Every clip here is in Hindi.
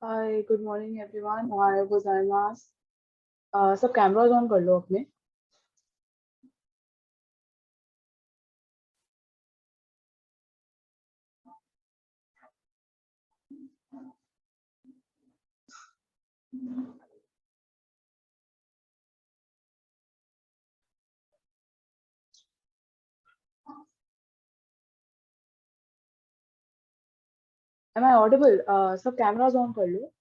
हाय गुड मॉर्निंग एवरीवन ओहायो गोजाइमास। सब कैमरास ऑन कर लो अपने। Am I audible? सब कैमरास ऑन कर लो।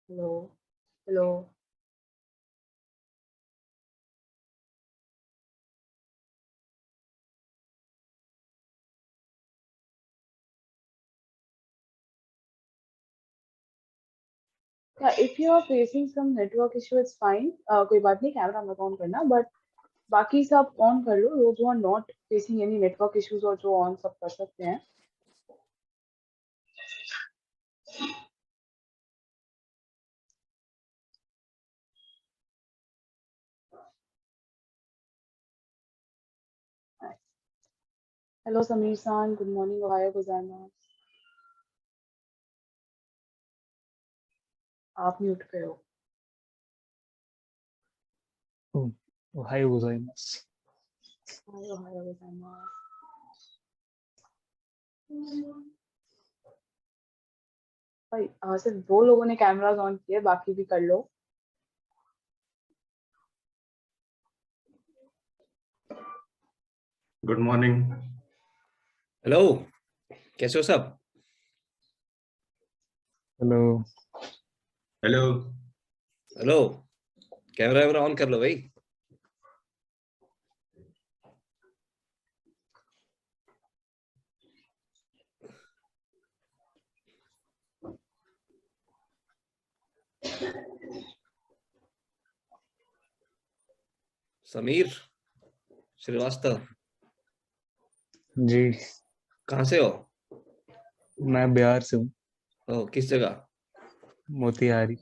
Hello hello. If you are facing some network issue it's fine, कोई बात नहीं, कैमरा मत ऑन करना, बट बाकी सब ऑन कर लो। Those who are not facing any network issues और जो ऑन सब कर सकते हैं। हेलो समीर सान, गुड मॉर्निंग ओहायो गोजाइमास। आप म्यूट पे हो। おはようございます。ओहायो गोजाइमास। भाई सिर्फ दो लोगों ने कैमरास ऑन किए, बाकी भी कर लो। Good morning. हेलो, कैसे हो सब? हेलो। हेलो। हेलो, कैमरा वैमरा ऑन कर लो भाई। समीर श्रीवास्तव जी, कहाँ से हो? मैं बिहार से हूँ, ओ, किस जगह? मोतिहारी।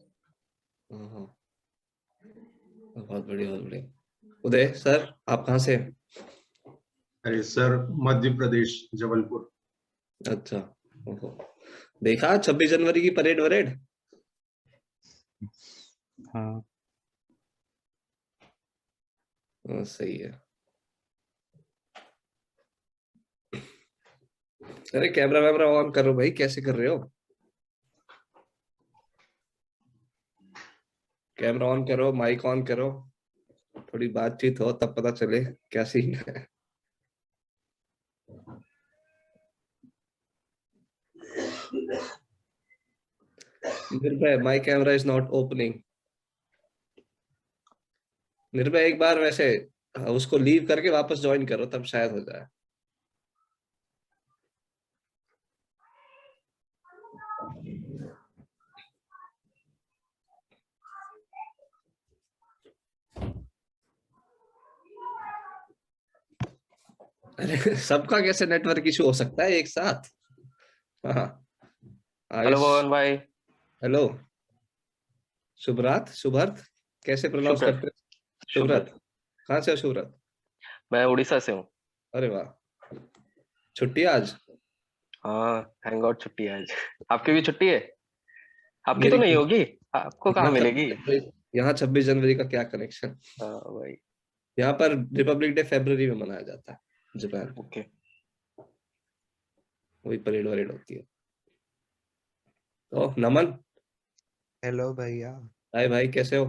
हाँ, बहुत बढ़िया बहुत बढ़िया। उदय सर, आप कहाँ से हैं? अरे सर, मध्य प्रदेश, जबलपुर। अच्छा। ओहो, देखा 26 जनवरी की परेड वरेड? हाँ, सही है। अरे कैमरा वैमरा ऑन करो भाई, कैसे कर रहे हो? कैमरा ऑन करो, माइक ऑन करो, थोड़ी बातचीत हो तब पता चले क्या सीन है। निर्भय, my camera is not opening. निर्भय एक बार वैसे उसको लीव करके वापस ज्वाइन करो, तब शायद हो जाए। अरे सबका कैसे नेटवर्क इशू हो सकता है एक साथ? हाँ। हेलो भवन भाई। हेलो, शुभरात, शुभर्त, कैसे प्रोनाउंस शुभ्रत। करते हैं? शुभरत। कहाँ से हो शुभरत? मैं उड़ीसा से हूँ। अरे वाह, छुट्टी आज? हाँ, थैंक गॉड छुट्टी है आज। आपकी भी छुट्टी है? आपकी तो मेरी नहीं होगी, आपको कहाँ यहाँ मिलेगी? यहाँ 26 जनवरी का क्या कनेक्शन? हाँ भाई। यहाँ पर रिपब्लिक डे फरवरी में मनाया जाता है जापान। ओके। वही परेड वरेड होती है। तो नमन, हेलो भैया। हाय भाई, कैसे हो?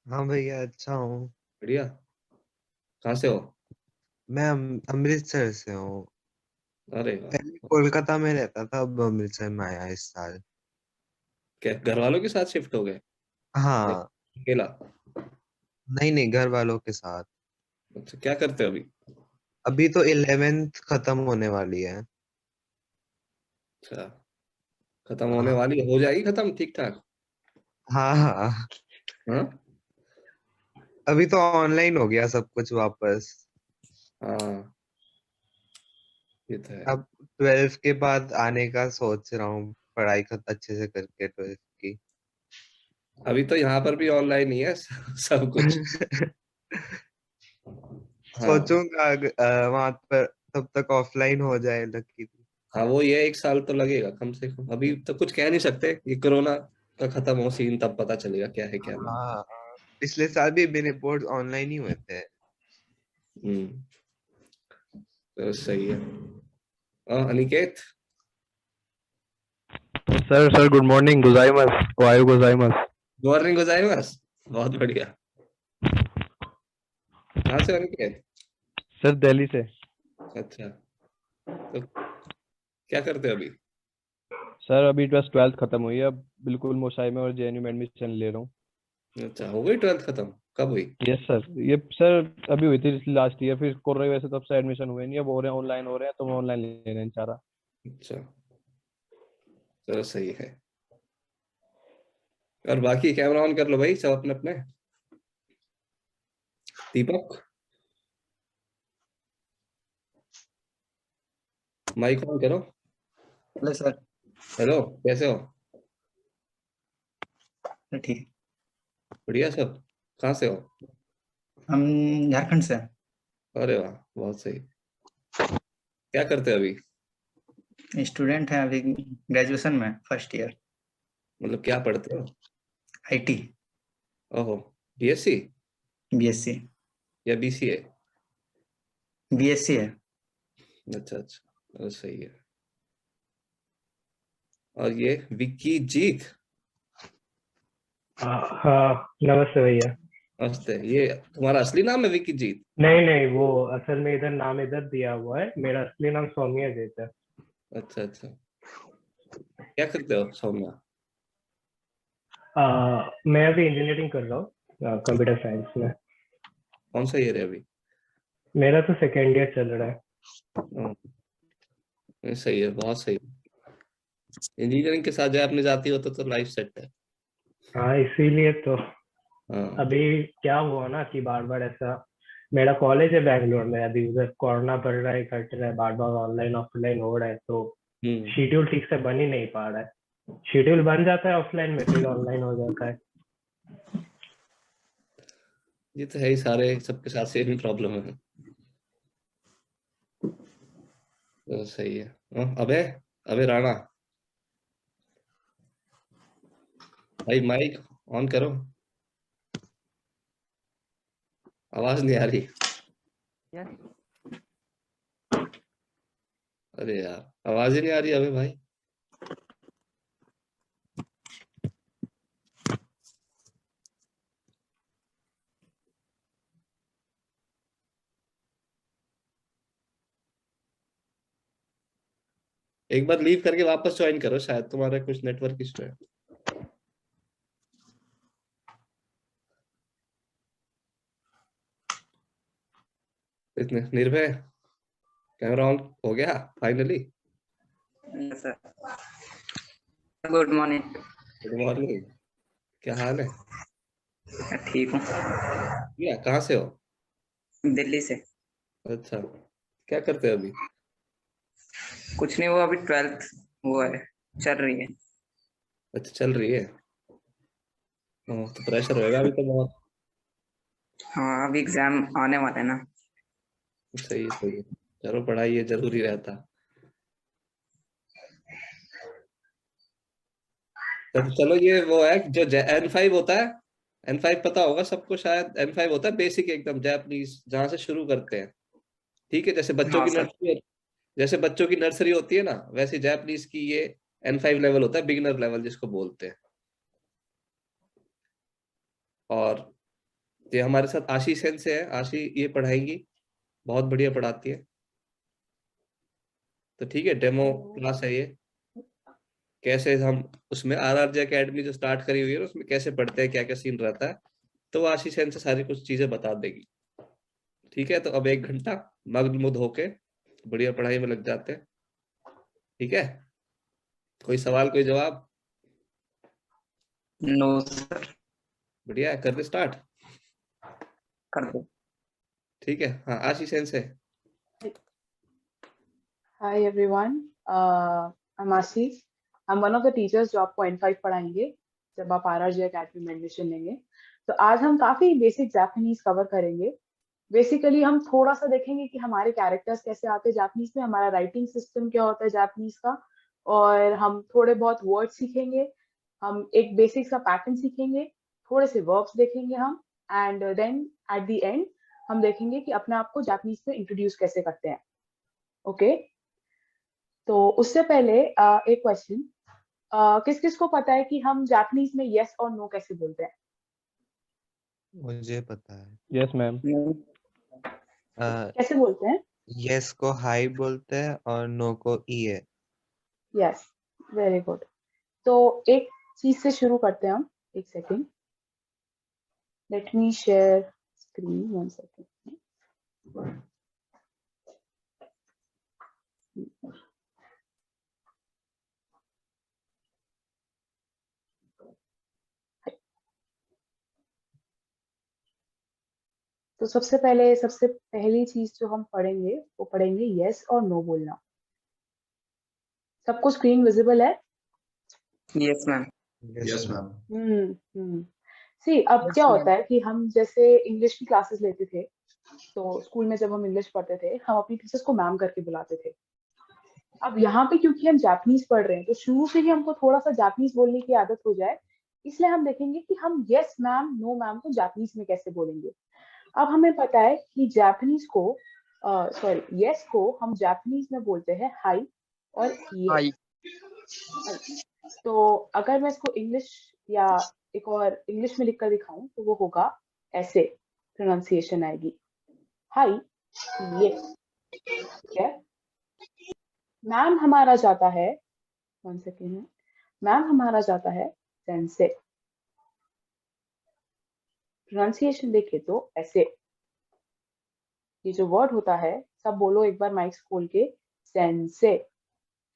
हाँ भैया, अच्छा हूँ। बढ़िया। कहाँ से हो? मैं अमृतसर से हूँ। अरे पहले वाह, कोलकाता में रहता था, अब अमृतसर में आया इस साल। क्या घर वालों के साथ शिफ्ट हो गए? हाँ। अकेला? नहीं नहीं, घर वालों के साथ। अच्छा, क्या करते हो अभी? अभी तो 11th खत्म होने वाली है। अच्छा, खत्म होने हाँ वाली हो जाएगी खत्म ठीक ठाक? हाँ हाँ। हाँ अभी तो ऑनलाइन हो गया सब कुछ वापस। हाँ, ये तो है। अब 12th के बाद आने का सोच रहा हूँ, पढ़ाई अच्छे से करके 12th की। अभी तो यहाँ पर भी ऑनलाइन ही है सब कुछ। हाँ सोचूंगा वहां पर तब तक ऑफलाइन हो जाए लकी। हाँ, वो ये 1 साल तो लगेगा कम से कम, अभी तो कुछ कह नहीं सकते, ये कोरोना का खत्म हो सीन तब पता चलेगा क्या है क्या नहीं। हाँ, पिछले साल भी मेरे बोर्ड ऑनलाइन ही हुए थे। हम्म, तो सही है। अनिकेत, सर गुड मॉर्निंग गोजाइमस ओहायो गोजाइमस। मॉर्निंग गोजाइमास, बहुत बढ़िया। कहाँ से हो अनिकेत? सर दिल्ली से। अच्छा, तो क्या करते हो अभी? सर अभी बस 12th खत्म हुई है, अब बिल्कुल मोसाई में और जेएनयू में एडमिशन ले रहा हूँ। अच्छा, हो गई 12th खत्म? कब हुई? यस सर, ये सर अभी हुई थी लास्ट ईयर, फिर कोरोना की वजह से तब से एडमिशन हुए नहीं, अब हो रहे हैं ऑनलाइन हो रहे हैं, तो मैं ऑनलाइन ले रहा चाह रहा। अच्छा, चलो सही है। और बाकी कैमरा ऑन कर लो भाई सब अपने अपने। दीपक, माइक ऑन करो। Hello sir. हेलो, कैसे हो? ठीक। बढ़िया सब। कहाँ से हो? हम झारखंड से हैं। अरे वाह, बहुत सही। क्या करते हो अभी? स्टूडेंट हैं, अभी ग्रेजुएशन में फर्स्ट ईयर। मतलब क्या पढ़ते हो? आईटी, ओहो, बीएससी बीएससी। या बीसीए? बीएससी है। अच्छा अच्छा, सही है। और ये विक्की जीत, हाँ नमस्ते भैया। नमस्ते। ये तुम्हारा असली नाम है विक्की जीत? नहीं नहीं, वो असल में इधर नाम इधर दिया हुआ है, मेरा असली नाम सौम्या जीत है। अच्छा अच्छा, क्या करते हो सौम्या? मैं अभी इंजीनियरिंग कर रहा हूँ कंप्यूटर साइंस में। कौन सा ईयर है अभी? मेरा तो सेकेंड ईयर चल रहा है। सही है, बहुत सही। इंजीनियरिंग के साथ जब आपने जाती हो तो लाइफ सेट है। हाँ इसीलिए तो। हाँ। अभी क्या हुआ ना कि बार बार ऐसा, मेरा कॉलेज है बैंगलोर में, अभी उधर कोरोना बढ़ रहा है, घट रहा है, बार बार ऑनलाइन ऑफलाइन हो रहा है, तो शेड्यूल ठीक से बन ही नहीं पा रहा है। शेड्यूल बन जाता है ऑफलाइन में, फिर ऑनलाइन हो जाता है। ये तो है ही, सारे सबके साथ सेम प्रॉब्लम है। तो सही है। अबे, अबे राणा भाई, माइक ऑन करो। आवाज नहीं आ रही। अरे यार, आवाज ही नहीं आ रही अबे भाई। एक बार लीव करके वापस ज्वाइन करो, शायद तुम्हारा कुछ नेटवर्क इशू है। इतने निर्भय, कैमरा ऑन हो गया finally? Sir good morning. Good morning, क्या हाल है? ठीक हूँ। क्या, कहाँ से हो? दिल्ली से। अच्छा, क्या करते हो अभी? कुछ नहीं, वो अभी 12th वो है, चल रही है। अच्छा, चल रही है। तो प्रेशर होएगा अभी तो बहुत। हाँ अभी एग्जाम आने वाला है ना। सही है सही है, चलो पढ़ाई ये जरूरी रहता। तो चलो, ये वो है जो N5 होता है। N5 पता होगा सबको शायद। N5 होता है बेसिक एकदम जापानीज, जहाँ से शुरू करते हैं। ठीक है, जैसे बच्चों हाँ की सर। नर्सरी, जैसे बच्चों की नर्सरी होती है ना, वैसे जापानीज की ये N5 लेवल होता है, बिगिनर लेवल जिसको बोलते हैं। और ये हमारे साथ आशी सेन से है, आशी ये पढ़ाएंगी, बहुत बढ़िया पढ़ाती है। तो ठीक है, डेमो क्लास है ये। कैसे हम उसमें RRJ अकेडमी जो स्टार्ट करी हुई है ना, उसमें कैसे पढ़ते हैं, क्या क्या सीन रहता है, तो वो आशी सेन से सारी कुछ चीजें बता देगी। ठीक है, तो अब 1 घंटा मग्न मुग्ध होके बढ़िया पढ़ाई में लग जाते हैं। ठीक है, कोई सवाल कोई जवाब? No sir. बढ़िया है, कर दे स्टार्ट। कर दो। ठीक है, हाँ आशी सेन से। Hi everyone, I'm Asis. I'm one of the teachers जो आपको N5 पढ़ाएंगे जब आप RRJ अकेडमी में एडमिशन लेंगे। तो आज हम काफी बेसिक जापानीज कवर करेंगे। बेसिकली हम थोड़ा सा देखेंगे कि हमारे कैरेक्टर्स कैसे आते हैं जापानीज में, हमारा राइटिंग सिस्टम क्या होता है जापानीज का, और हम थोड़े बहुत वर्ड सीखेंगे, हम एक बेसिक सा पैटर्न सीखेंगे, थोड़े से वर्ब्स देखेंगे हम, and then at the end हम देखेंगे कि अपने आप को जापानीज में इंट्रोड्यूस कैसे करते हैं। ओके तो उससे पहले एक क्वेश्चन, किस किस को पता है कि हम जापानीज में यस और नो कैसे बोलते हैं? मुझे पता है। Yes ma'am. कैसे बोलते हैं? यस को हाई बोलते हैं और नो को ई है। Yes, very good. तो एक चीज से शुरू करते हैं हम, एक second, let me share screen, one second. तो सबसे पहली चीज जो हम पढ़ेंगे वो पढ़ेंगे यस और नो बोलना। सबको स्क्रीन विजिबल है? Yes ma'am. Yes ma'am. See अब क्या होता है कि हम जैसे इंग्लिश की क्लासेस लेते थे, तो स्कूल में जब हम इंग्लिश पढ़ते थे हम अपनी टीचर्स को मैम करके बुलाते थे। अब यहाँ पे क्योंकि हम जापानीज पढ़ रहे हैं तो शुरू से ही हमको थोड़ा सा जापानीज बोलने की आदत हो जाए, इसलिए हम देखेंगे कि हम यस मैम नो मैम को जापानीज में कैसे बोलेंगे। अब हमें पता है कि जापानीज को यस को हम जापानीज में बोलते हैं हाई और ये। तो अगर मैं इसको इंग्लिश या एक और इंग्लिश में लिखकर दिखाऊं तो वो होगा ऐसे, प्रोनाउंसिएशन आएगी हाई ये। ठीक है, मैम हमारा जाता है, वन सेकेंड, मैम हमारा जाता है सेंसे। प्रोनाउंसिएशन देखे तो ऐसे, ये जो वर्ड होता है सब बोलो एक बार माइक खोल के, sensei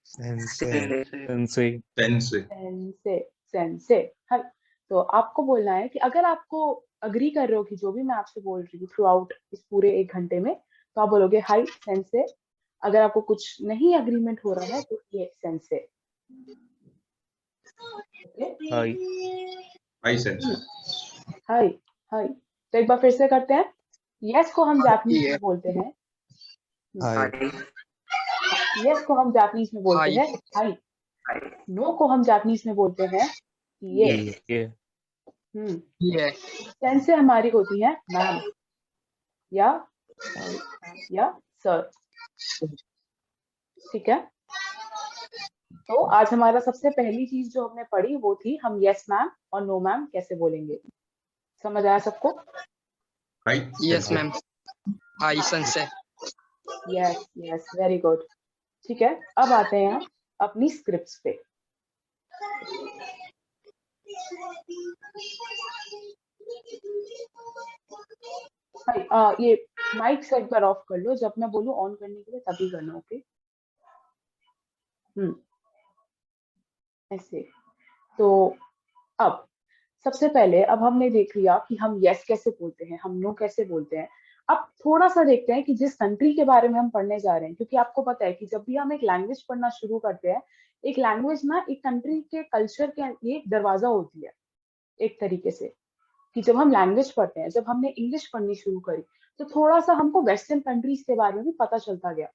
sensei. Sensei sensei sensei. हाँ, तो आपको बोलना है कि अगर आपको अग्री कर रहे हो कि जो भी मैं आपसे बोल रही हूँ थ्रू आउट इस पूरे 1 घंटे में, तो आप बोलोगे हाई सेंसे। अगर आपको कुछ नहीं अग्रीमेंट हो रहा है तो ये सेंसे। हाई हाई सेंसे। हाई हाई। तो एक बार फिर से करते हैं। यस को हम जापानीज में बोलते हैं हाई। यस को हम जापानीज में बोलते हैं हाई। नो को हम जापानीज में बोलते हैं ये। सेंसे हमारी होती है मैम या सर। ठीक है, तो आज हमारा सबसे पहली चीज जो हमने पढ़ी वो थी हम यस मैम और नो मैम कैसे बोलेंगे। समझ आया सबको? हाई यस मैम। हाई sensei. Yes yes, very good. ठीक है, अब आते हैं हम अपनी स्क्रिप्ट्स पे। ये माइक से एक बार ऑफ कर लो, जब मैं बोलूं ऑन करने के लिए तभी करना। ओके ऐसे। तो अब सबसे पहले अब हमने देख लिया कि हम यस कैसे बोलते हैं, हम नो कैसे बोलते हैं। अब थोड़ा सा देखते हैं कि जिस कंट्री के बारे में हम पढ़ने जा रहे हैं, क्योंकि आपको पता है कि जब भी हम एक लैंग्वेज पढ़ना शुरू करते हैं, एक लैंग्वेज ना एक कंट्री के कल्चर के ये दरवाजा होती है एक तरीके से। कि जब हम लैंग्वेज पढ़ते हैं, जब हमने इंग्लिश पढ़नी शुरू करी तो थोड़ा सा हमको वेस्टर्न कंट्रीज के बारे में भी पता चलता गया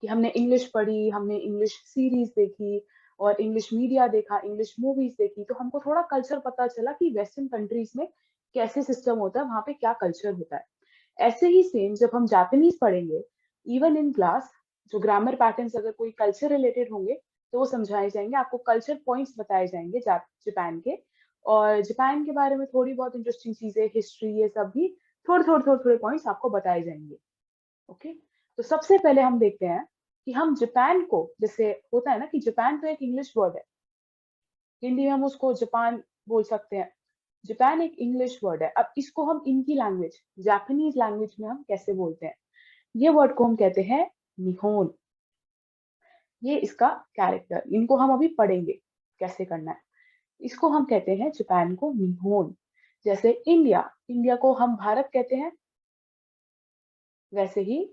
कि हमने इंग्लिश पढ़ी, हमने इंग्लिश सीरीज देखी और इंग्लिश मीडिया देखा, इंग्लिश मूवीज देखी, तो हमको थोड़ा कल्चर पता चला कि वेस्टर्न कंट्रीज में कैसे सिस्टम होता है, वहां पे क्या कल्चर होता है। ऐसे ही सेम जब हम जापानीज पढ़ेंगे, इवन इन क्लास जो ग्रामर पैटर्न्स अगर कोई कल्चर रिलेटेड होंगे तो वो समझाए जाएंगे, आपको कल्चर पॉइंट्स बताए जाएंगे जापान के, और जापान के बारे में थोड़ी बहुत इंटरेस्टिंग चीजें, हिस्ट्री, ये सब भी थोड़े पॉइंट्स आपको बताए जाएंगे। ओके, तो सबसे पहले हम देखते हैं कि हम जापान को, जैसे होता है ना कि जापान तो एक इंग्लिश वर्ड है, हिंदी में हम उसको जापान बोल सकते हैं, जापान एक इंग्लिश वर्ड है। अब इसको हम इनकी लैंग्वेज, जापानीज लैंग्वेज में हम कैसे बोलते हैं? ये वर्ड को हम कहते हैं निहोन। ये इसका कैरेक्टर, इनको हम अभी पढ़ेंगे कैसे करना है। इसको हम कहते हैं जापान को निहोन। जैसे इंडिया को हम भारत कहते हैं, वैसे ही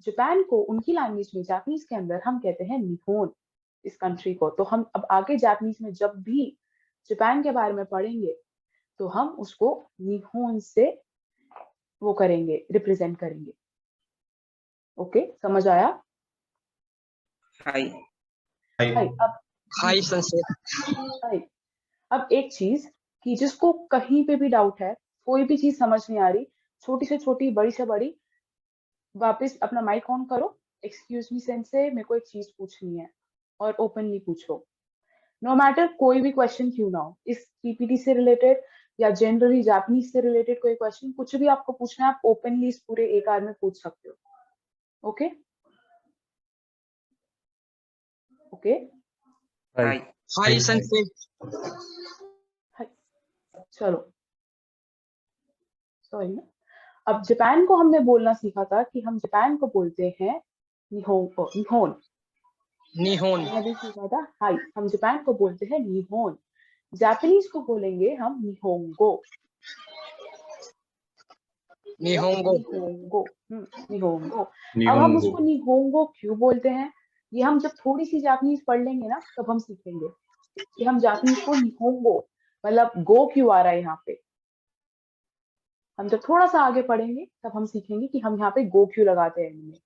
जापान को उनकी लैंग्वेज में, जापानीज के अंदर हम कहते हैं निहोन इस कंट्री को। तो हम अब आगे जापानीज में जब भी जापान के बारे में पढ़ेंगे तो हम उसको निहोन से वो करेंगे, रिप्रेजेंट करेंगे। ओके, समझ आया? हाय हाय। अब हाय सनसे। हाय। अब एक चीज कि जिसको कहीं पे भी डाउट है, कोई भी चीज समझ नहीं आ रही, छोटी से छोटी, बड़ी से बड़ी, वापस अपना माइक ऑन करो। एक्सक्यूज मी सेंसे, मेरे को एक चीज पूछनी है, और ओपनली पूछो। नो मैटर कोई भी क्वेश्चन क्यों ना हो, इस पीपीटी से रिलेटेड या जनरली जापानीज से रिलेटेड कोई क्वेश्चन, कुछ भी आपको पूछना है, आप ओपनली इस पूरे एक आवर में पूछ सकते हो। Okay okay. हाय हाय सनसे। चलो, सॉरी ना। अब जापान को हमने बोलना सीखा था कि हम जापान को बोलते हैं निहोन। निहोन। मैंने भी सीखा था, हाय, हम जापान को बोलते हैं निहोन। जापानीज को बोलेंगे हम निहोंगो। निहोंगो। निहोंगो। निहोंगो। अब हम उसको निहोंगो क्यों बोलते हैं, ये हम जब थोड़ी सी जापानीज पढ़ लेंगे ना, तब हम सीखेंगे कि हम जापानीज को निहोंगो, मतलब गो क्यों आ रहा है यहाँ पे। हम जब थोड़ा सा आगे पढ़ेंगे तब हम सीखेंगे कि हम यहाँ पे गो क्यों लगाते हैं इनमें।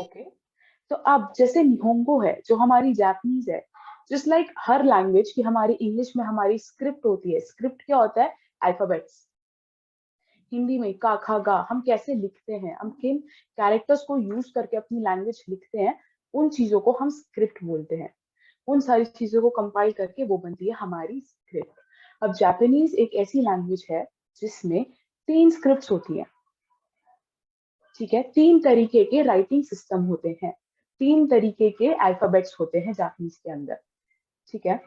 ओके, तो अब जैसे निहोंगो है जो हमारी जापानीज है, जस्ट लाइक हर लैंग्वेज की हमारी इंग्लिश में हमारी स्क्रिप्ट होती है। स्क्रिप्ट क्या होता है? अल्फाबेट्स। हिंदी में का खा गा हम कैसे लिखते हैं, हम किन कैरेक्टर्स को यूज करके अपनी लैंग्वेज लिखते हैं, उन चीजों को हम स्क्रिप्ट बोलते हैं। उन सारी चीजों को कंपाइल करके वो बनती है हमारी स्क्रिप्ट। अब जापानीज एक ऐसी लैंग्वेज है जिसमें 3 स्क्रिप्ट्स होती है। ठीक है, 3 तरीके के राइटिंग सिस्टम होते हैं, 3 तरीके के अल्फाबेट्स होते हैं जापानीज के अंदर। ठीक है,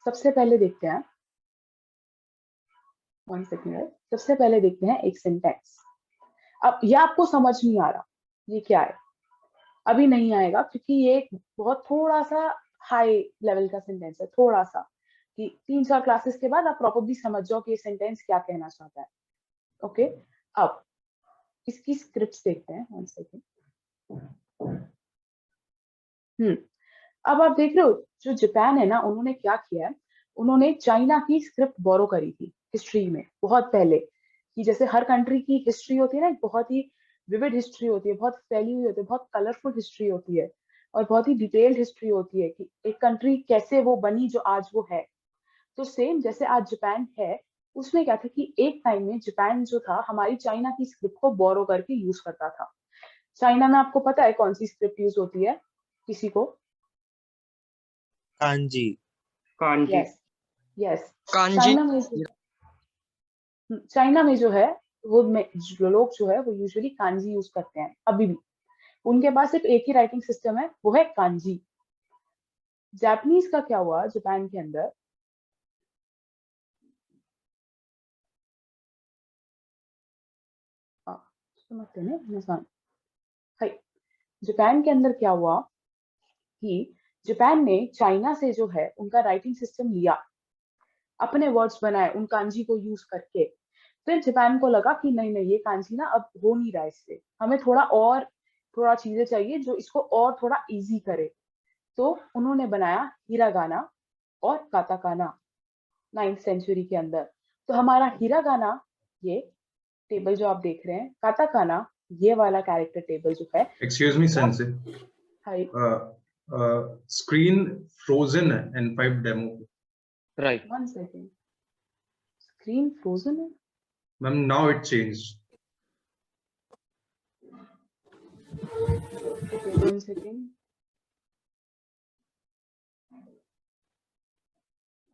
सबसे पहले देखते हैं, 1 सेकंड, सबसे पहले देखते हैं एक सेंटेंस। अब ये आपको समझ नहीं आ रहा ये क्या है, अभी नहीं आएगा, क्योंकि ये एक बहुत थोड़ा सा हाई लेवल का सेंटेंस है, थोड़ा सा, कि 3-4 क्लासेस के बाद आप प्रॉपर्ली समझ जाओ कि ये सेंटेंस क्या कहना चाहता है। ओके, अब इसकी स्क्रिप्ट देखते हैं, 1 सेकंड। अब आप देख रहे हो जो जापान है ना, उन्होंने क्या किया है, उन्होंने चाइना की स्क्रिप्ट बोरो करी थी हिस्ट्री में बहुत पहले, कि जैसे हर कंट्री की हिस्ट्री होती है ना, बहुत ही विविड हिस्ट्री होती है, बहुत फैली हुई होती है, बहुत कलरफुल हिस्ट्री होती है, और बहुत ही डिटेल्ड हिस्ट्री होती है कि एक कंट्री कैसे वो बनी जो आज वो है। तो सेम जैसे आज जापान है, उसमें क्या था कि एक टाइम में जापान जो था हमारी चाइना की स्क्रिप्ट को बोरो करके यूज करता था। चाइना में आपको पता है कौन सी स्क्रिप्ट यूज होती है किसी को? Kanji. Kanji. Yes yes. Kanji. China में जो है वो जो लोग जो है वो यूजुअली कांजी यूज करते हैं अभी भी। उनके पास सिर्फ एक ही राइटिंग सिस्टम है, वो है कांजी। जापानीज का क्या हुआ जापान के अंदर, जापान के अंदर क्या हुआ कि जापान ने चाइना से जो है उनका राइटिंग सिस्टम लिया, अपने वर्ड्स बनाए उन कांजी को यूज करके। फिर जापान को लगा कि नहीं नहीं, ये कांजी ना अब हो नहीं रहा इससे, हमें थोड़ा चीजें चाहिए जो इसको और थोड़ा इजी करे। तो उन्होंने बनाया हिरागाना और काताकाना 9th सेंचुरी के अंदर। तो हमारा हिरागाना ये टेबल जो आप देख रहे हैं, काताकाना ये वाला कैरेक्टर टेबल जो है। Excuse me, Sensei. हाय। Screen frozen है N5 demo. Right. 1 second, screen frozen है? Ma'am, now it changed. Okay, 1 second.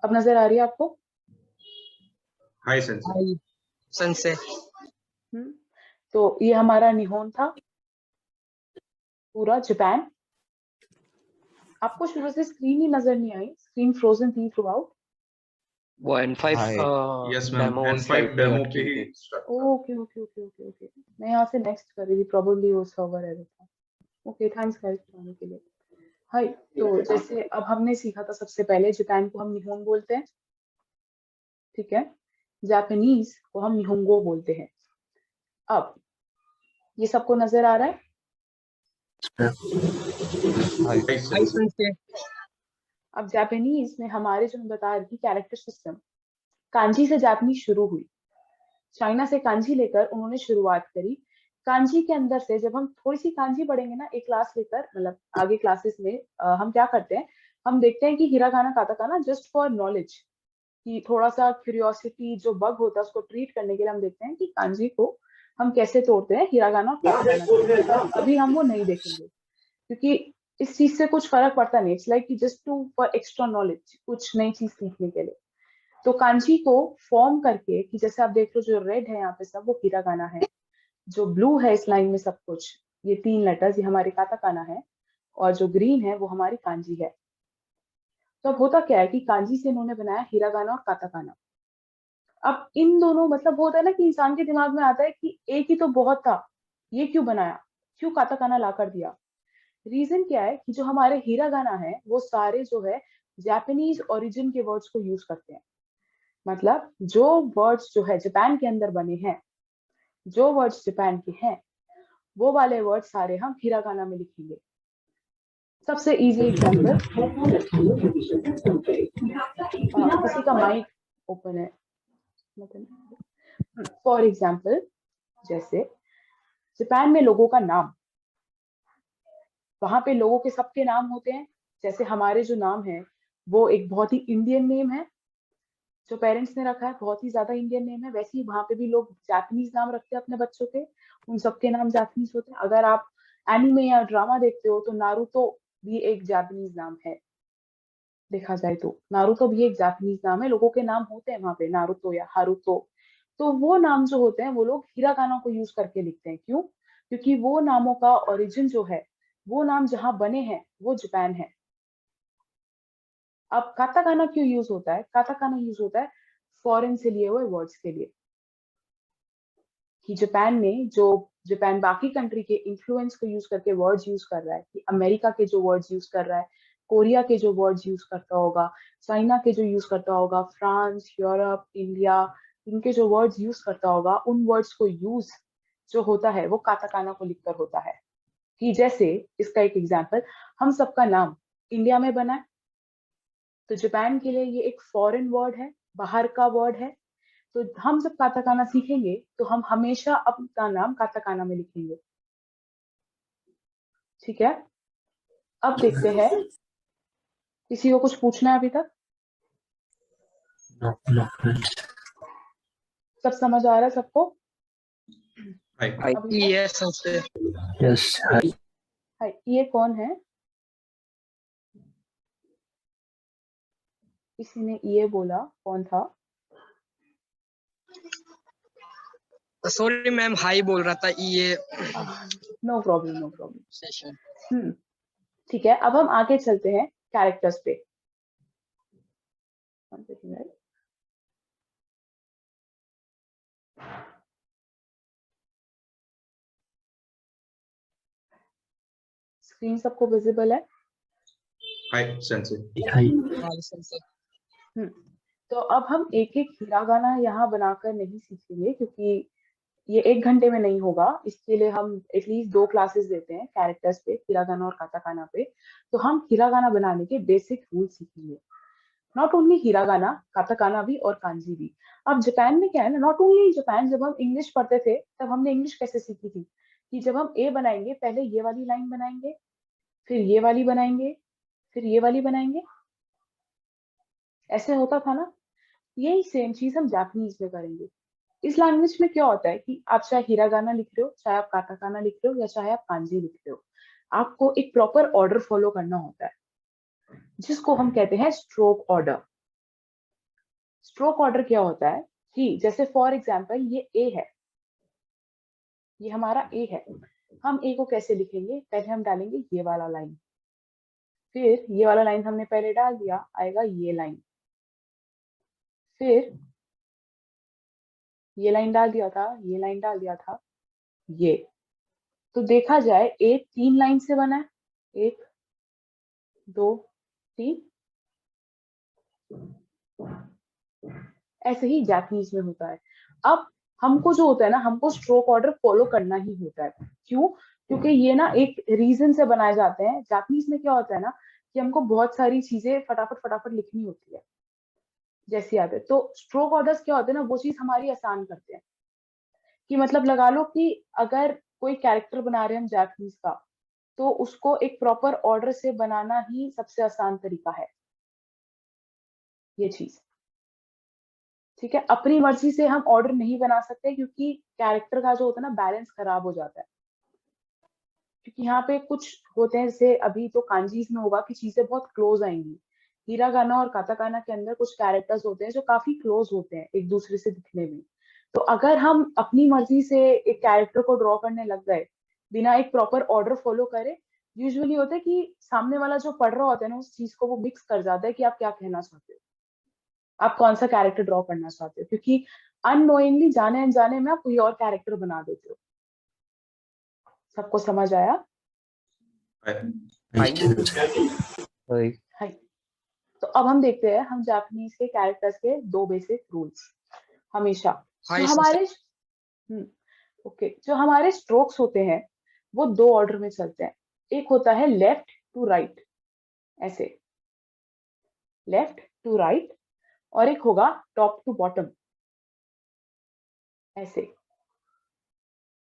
अब नजर आ रही है आपको? Hi, Sensei. हाय सनसे। तो ये हमारा निहोन था, पूरा जापान। आपको शुरू से स्क्रीन ही नजर नहीं आई, स्क्रीन फ्रोजन थी थ्रू आउट। वो N5 Yes, ma'am. Demo N5 slide पे demo अटकी पे हुई ही थी। stuck था. Okay okay okay okay okay, मैं यहाँ से नेक्स्ट कर रही थी, प्रोबेबली वो सर्वर एरर था। ओके, थैंक्स गाइस बताने के लिए। हाय, तो जैसे अब हमने सीखा था, सबसे पहले जापान को हम निहोन बोलते हैं, ठीक है, जापानीज को हम निहोंगो बोलते हैं। अब ये सबको नजर आ रहा है? Hi, हाय Sensei. सनसे। अब जापानीज में हमारे जो मैं बता रही थी कैरेक्टर सिस्टम, कांजी से जापानीज शुरू हुई। चाइना से कांजी लेकर उन्होंने शुरुआत करी। कांजी के अंदर से जब हम थोड़ी सी कांजी पढ़ेंगे ना एक क्लास लेकर, मतलब आगे क्लासेस में हम क्या करते हैं, हम देखते हैं कि hiragana katakana just for knowledge, कि थोड़ा सा क्यूरियोसिटी जो बग होता है उसको ट्रीट करने के लिए हम देखते हैं कि कांजी को हम कैसे तोड़ते हैं हिरागाना और काताकाना। अभी हम वो नहीं देखेंगे क्योंकि इस चीज से कुछ फर्क पड़ता नहीं। It's like just to for extra knowledge, कुछ नई चीज सीखने के लिए। तो कांजी को फॉर्म करके, कि जैसे आप देख रहे हो जो रेड है यहाँ पे सब वो हिरागाना है, जो ब्लू है इस लाइन में सब कुछ ये 3 लेटर्स ये हमारे काताकाना है, और जो ग्रीन है वो हमारी कांजी है। तो अब होता क्या है कि कांजी से इन्होंने बनाया हिरागाना और काताकाना। अब इन दोनों मतलब होता है ना कि इंसान के दिमाग में आता है कि एक ही तो बहुत था, ये क्यों बनाया, क्यों काताकाना ला कर दिया। रीजन क्या है कि जो हमारे हिरागाना है वो सारे जो है जापानीज ओरिजिन के वर्ड्स को यूज करते हैं। मतलब जो वर्ड्स जो है जापान के अंदर बने हैं, जो वर्ड्स जापान के हैं वो वाले वर्ड सारे हम हिरागाना में लिखेंगे। सबसे इजी एग्जांपल, किसी का माइक ओपन है, फॉर एग्जांपल जैसे जापान में लोगों का नाम, वहां पे लोगों के सबके नाम होते हैं। जैसे हमारे जो नाम है वो एक बहुत ही इंडियन नेम है, जो पेरेंट्स ने रखा है बहुत ही ज्यादा इंडियन नेम है। वैसे ही वहां पे भी लोग जापानीज नाम रखते हैं अपने बच्चों के, उन सबके नाम जापानीज होते हैं। अगर आप एनिमे या ड्रामा देखते हो तो नारुतो भी एक जापानीज नाम है, देखा जाए तो नारुतो भी एक जापानीज नाम है। लोगों के नाम होते हैं वहां पे नारुतो या हारुतो। तो वो नाम जो होते हैं वो लोग हिरागाना को यूज करके लिखते हैं। क्यों? क्योंकि वो नामों का ओरिजिन जो है, वो नाम जहां बने हैं वो जापान है। अब काताकाना क्यों यूज होता है? काताकाना यूज होता है फॉरेन से लिए हुए वर्ड्स के लिए, कि जापान में जो जापान बाकी कंट्री के इन्फ्लुएंस को यूज करके वर्ड्स यूज कर रहा है, कि अमेरिका के जो वर्ड्स यूज कर रहा है, कोरिया के जो वर्ड्स यूज करता होगा, चाइना के जो यूज करता होगा, फ्रांस, यूरोप, इंडिया, इनके जो वर्ड्स यूज करता होगा, उन वर्ड्स को यूज जो होता है वो काताकाना को लिखकर होता है। कि जैसे इसका एक एग्जांपल, हम सबका नाम इंडिया में बना है, तो जापान के लिए ये एक फॉरेन वर्ड है, बाहर का वर्ड है। तो हम जब काताकाना सीखेंगे तो हम हमेशा अपना नाम काताकाना में लिखेंगे। ठीक है, अब देखते हैं, किसी को कुछ पूछना है अभी तक? सब समझ आ रहा है सबको? Yes sir. यस। हाय, ये कौन है? किसी ने ये बोला, कौन था? सॉरी मैम, हाई बोल रहा था ये। No problem, no problem. ठीक है, अब हम आगे चलते हैं कैरेक्टर्स पे। स्क्रीन सबको विजिबल है? हाय सेंसे। तो अब हम एक एक हिरागाना यहाँ बनाकर नहीं सीखेंगे, क्योंकि ये 1 घंटे में नहीं होगा। इसके लिए हम एटलीस्ट 2 क्लासेस देते हैं कैरेक्टर्स पे, हिरागाना और काताकाना पे। तो हम हिरागाना बनाने के बेसिक रूल सीखेंगे। नॉट ओनली हिरागाना, काताकाना भी और कांजी भी। अब जापान में क्या है ना, नॉट ओनली जापान, जब हम इंग्लिश पढ़ते थे तब हमने इंग्लिश कैसे सीखी थी, कि जब हम ए बनाएंगे पहले ये वाली लाइन बनाएंगे, फिर ये वाली बनाएंगे, फिर ये वाली बनाएंगे, ऐसे होता था ना। यही सेम चीज हम जापानीज में करेंगे। इस लैंग्वेज में क्या होता है कि आप चाहे हिरागाना लिख रहे हो, चाहे आप काताकाना लिख रहे हो, या चाहे आप कांजी लिख रहे हो, आपको एक प्रॉपर ऑर्डर फॉलो करना होता है, जिसको हम कहते हैं स्ट्रोक ऑर्डर। स्ट्रोक ऑर्डर क्या होता है कि जैसे फॉर एग्जांपल ये ए है, ये हमारा ए है। हम ए को कैसे लिखेंगे? पहले हम डालेंगे ये वाला लाइन, फिर ये वाला लाइन हमने पहले डाल दिया, आएगा ये लाइन, फिर ये लाइन डाल दिया था, ये लाइन डाल दिया था, ये। तो देखा जाए ए 3 लाइन से बना है, 1 2 3। ऐसे ही जापानीज में होता है। अब हमको जो होता है ना, हमको स्ट्रोक ऑर्डर फॉलो करना ही होता है। क्यों? क्योंकि ये ना एक रीजन से बनाए जाते हैं। जापानीज में क्या होता है ना कि हमको बहुत सारी चीजें फटाफट फटाफट लिखनी होती है जैसी याद है। तो स्ट्रोक ऑर्डर्स क्या होते हैं ना, वो चीज हमारी आसान करते हैं। कि मतलब लगा लो कि अगर कोई कैरेक्टर बना रहे हैं हम जापानीज का, तो उसको एक प्रॉपर ऑर्डर से बनाना ही सबसे आसान तरीका है, ये चीज। ठीक है, अपनी मर्जी से हम ऑर्डर नहीं बना सकते, क्योंकि कैरेक्टर का जो होता है ना बैलेंस खराब हो जाता है। क्योंकि यहाँ पे कुछ होते हैं, जैसे अभी तो कांजीज में होगा कि चीजें बहुत क्लोज आएंगी। हीरागाना और काताकाना के अंदर कुछ कैरेक्टर्स होते हैं जो काफी क्लोज होते हैं एक दूसरे से दिखने में। तो अगर हम अपनी मर्जी से एक कैरेक्टर को ड्रॉ करने लग गए बिना एक प्रॉपर ऑर्डर फॉलो करे, यूजुअली होता है कि सामने वाला जो पढ़ रहा होता है ना उस चीज को वो मिक्स कर जाता है कि आप क्या कहना चाहते हो, आप कौन सा कैरेक्टर ड्रॉ करना चाहते हो, क्योंकि अननोइंगली जाने अनजाने में आप कोई और कैरेक्टर बना देते हो। सबको समझ आया? वही हाय। तो अब हम देखते हैं हम जापानीज के कैरेक्टर्स के 2 बेसिक रूल्स। हमेशा जो हमारे जो हमारे स्ट्रोक्स होते हैं वो 2 ऑर्डर में चलते हैं। एक होता है लेफ्ट टू राइट, ऐसे लेफ्ट टू राइट, और एक होगा टॉप टू बॉटम, ऐसे।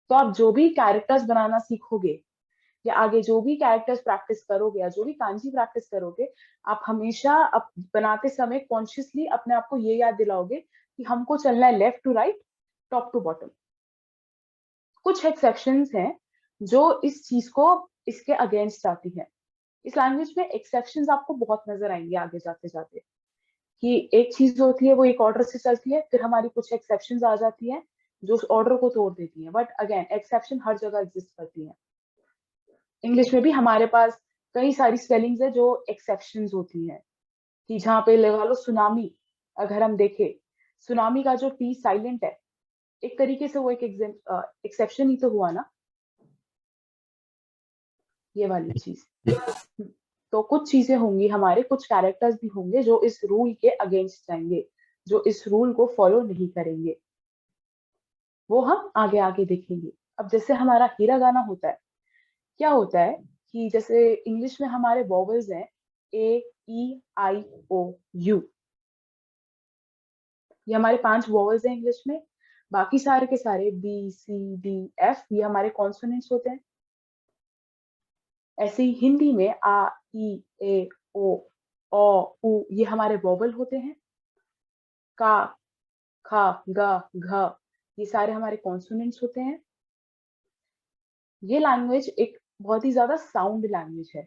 तो आप जो भी कैरेक्टर्स बनाना सीखोगे या आगे जो भी कैरेक्टर्स प्रैक्टिस करोगे या जो भी कांजी प्रैक्टिस करोगे, आप हमेशा बनाते समय कॉन्शियसली अपने आप को ये याद दिलाओगे कि हमको चलना है left to right, top to bottom. कुछ एक्सेप्शंस हैं जो इस चीज को इसके अगेंस्ट जाती है। इस लैंग्वेज में एक्सेप्शंस आपको बहुत नजर आएंगे आगे जाते जाते, कि एक चीज होती है वो एक ऑर्डर से चलती है, फिर हमारी कुछ एक्सेप्शंस आ जाती है जो उस ऑर्डर को तोड़ देती है। बट अगेन एक्सेप्शन हर जगह एग्जिस्ट करती है। इंग्लिश में भी हमारे पास कई सारी स्पेलिंग्स है जो एक्सेप्शंस होती हैं, कि जहाँ पे लगा लो सुनामी, अगर हम देखें सुनामी का जो टी साइलेंट है, एक तरीके से वो एक एक्सेप्शन ही तो हुआ ना, ये वाली चीज। तो कुछ चीजें होंगी हमारे, कुछ कैरेक्टर्स भी होंगे जो इस रूल के अगेंस्ट जाएंगे, जो इस रूल को फॉलो नहीं करेंगे, वो हम आगे आगे देखेंगे। अब जैसे हमारा हीरागाना होता है, क्या होता है कि जैसे इंग्लिश में हमारे वॉवल्स हैं ए ई आई ओ यू, ये हमारे 5 वॉवल्स हैं इंग्लिश में। बाकी सारे के सारे बी सी डी एफ ये हमारे कॉन्सोनेंट्स होते हैं। ऐसे ही हिंदी में आ ई ए ओ उ ये हमारे वॉवल होते हैं। का खा ग घ ये सारे हमारे कॉन्सोनेंट्स होते हैं। ये लैंग्वेज एक बहुत ही ज्यादा साउंड लैंग्वेज है,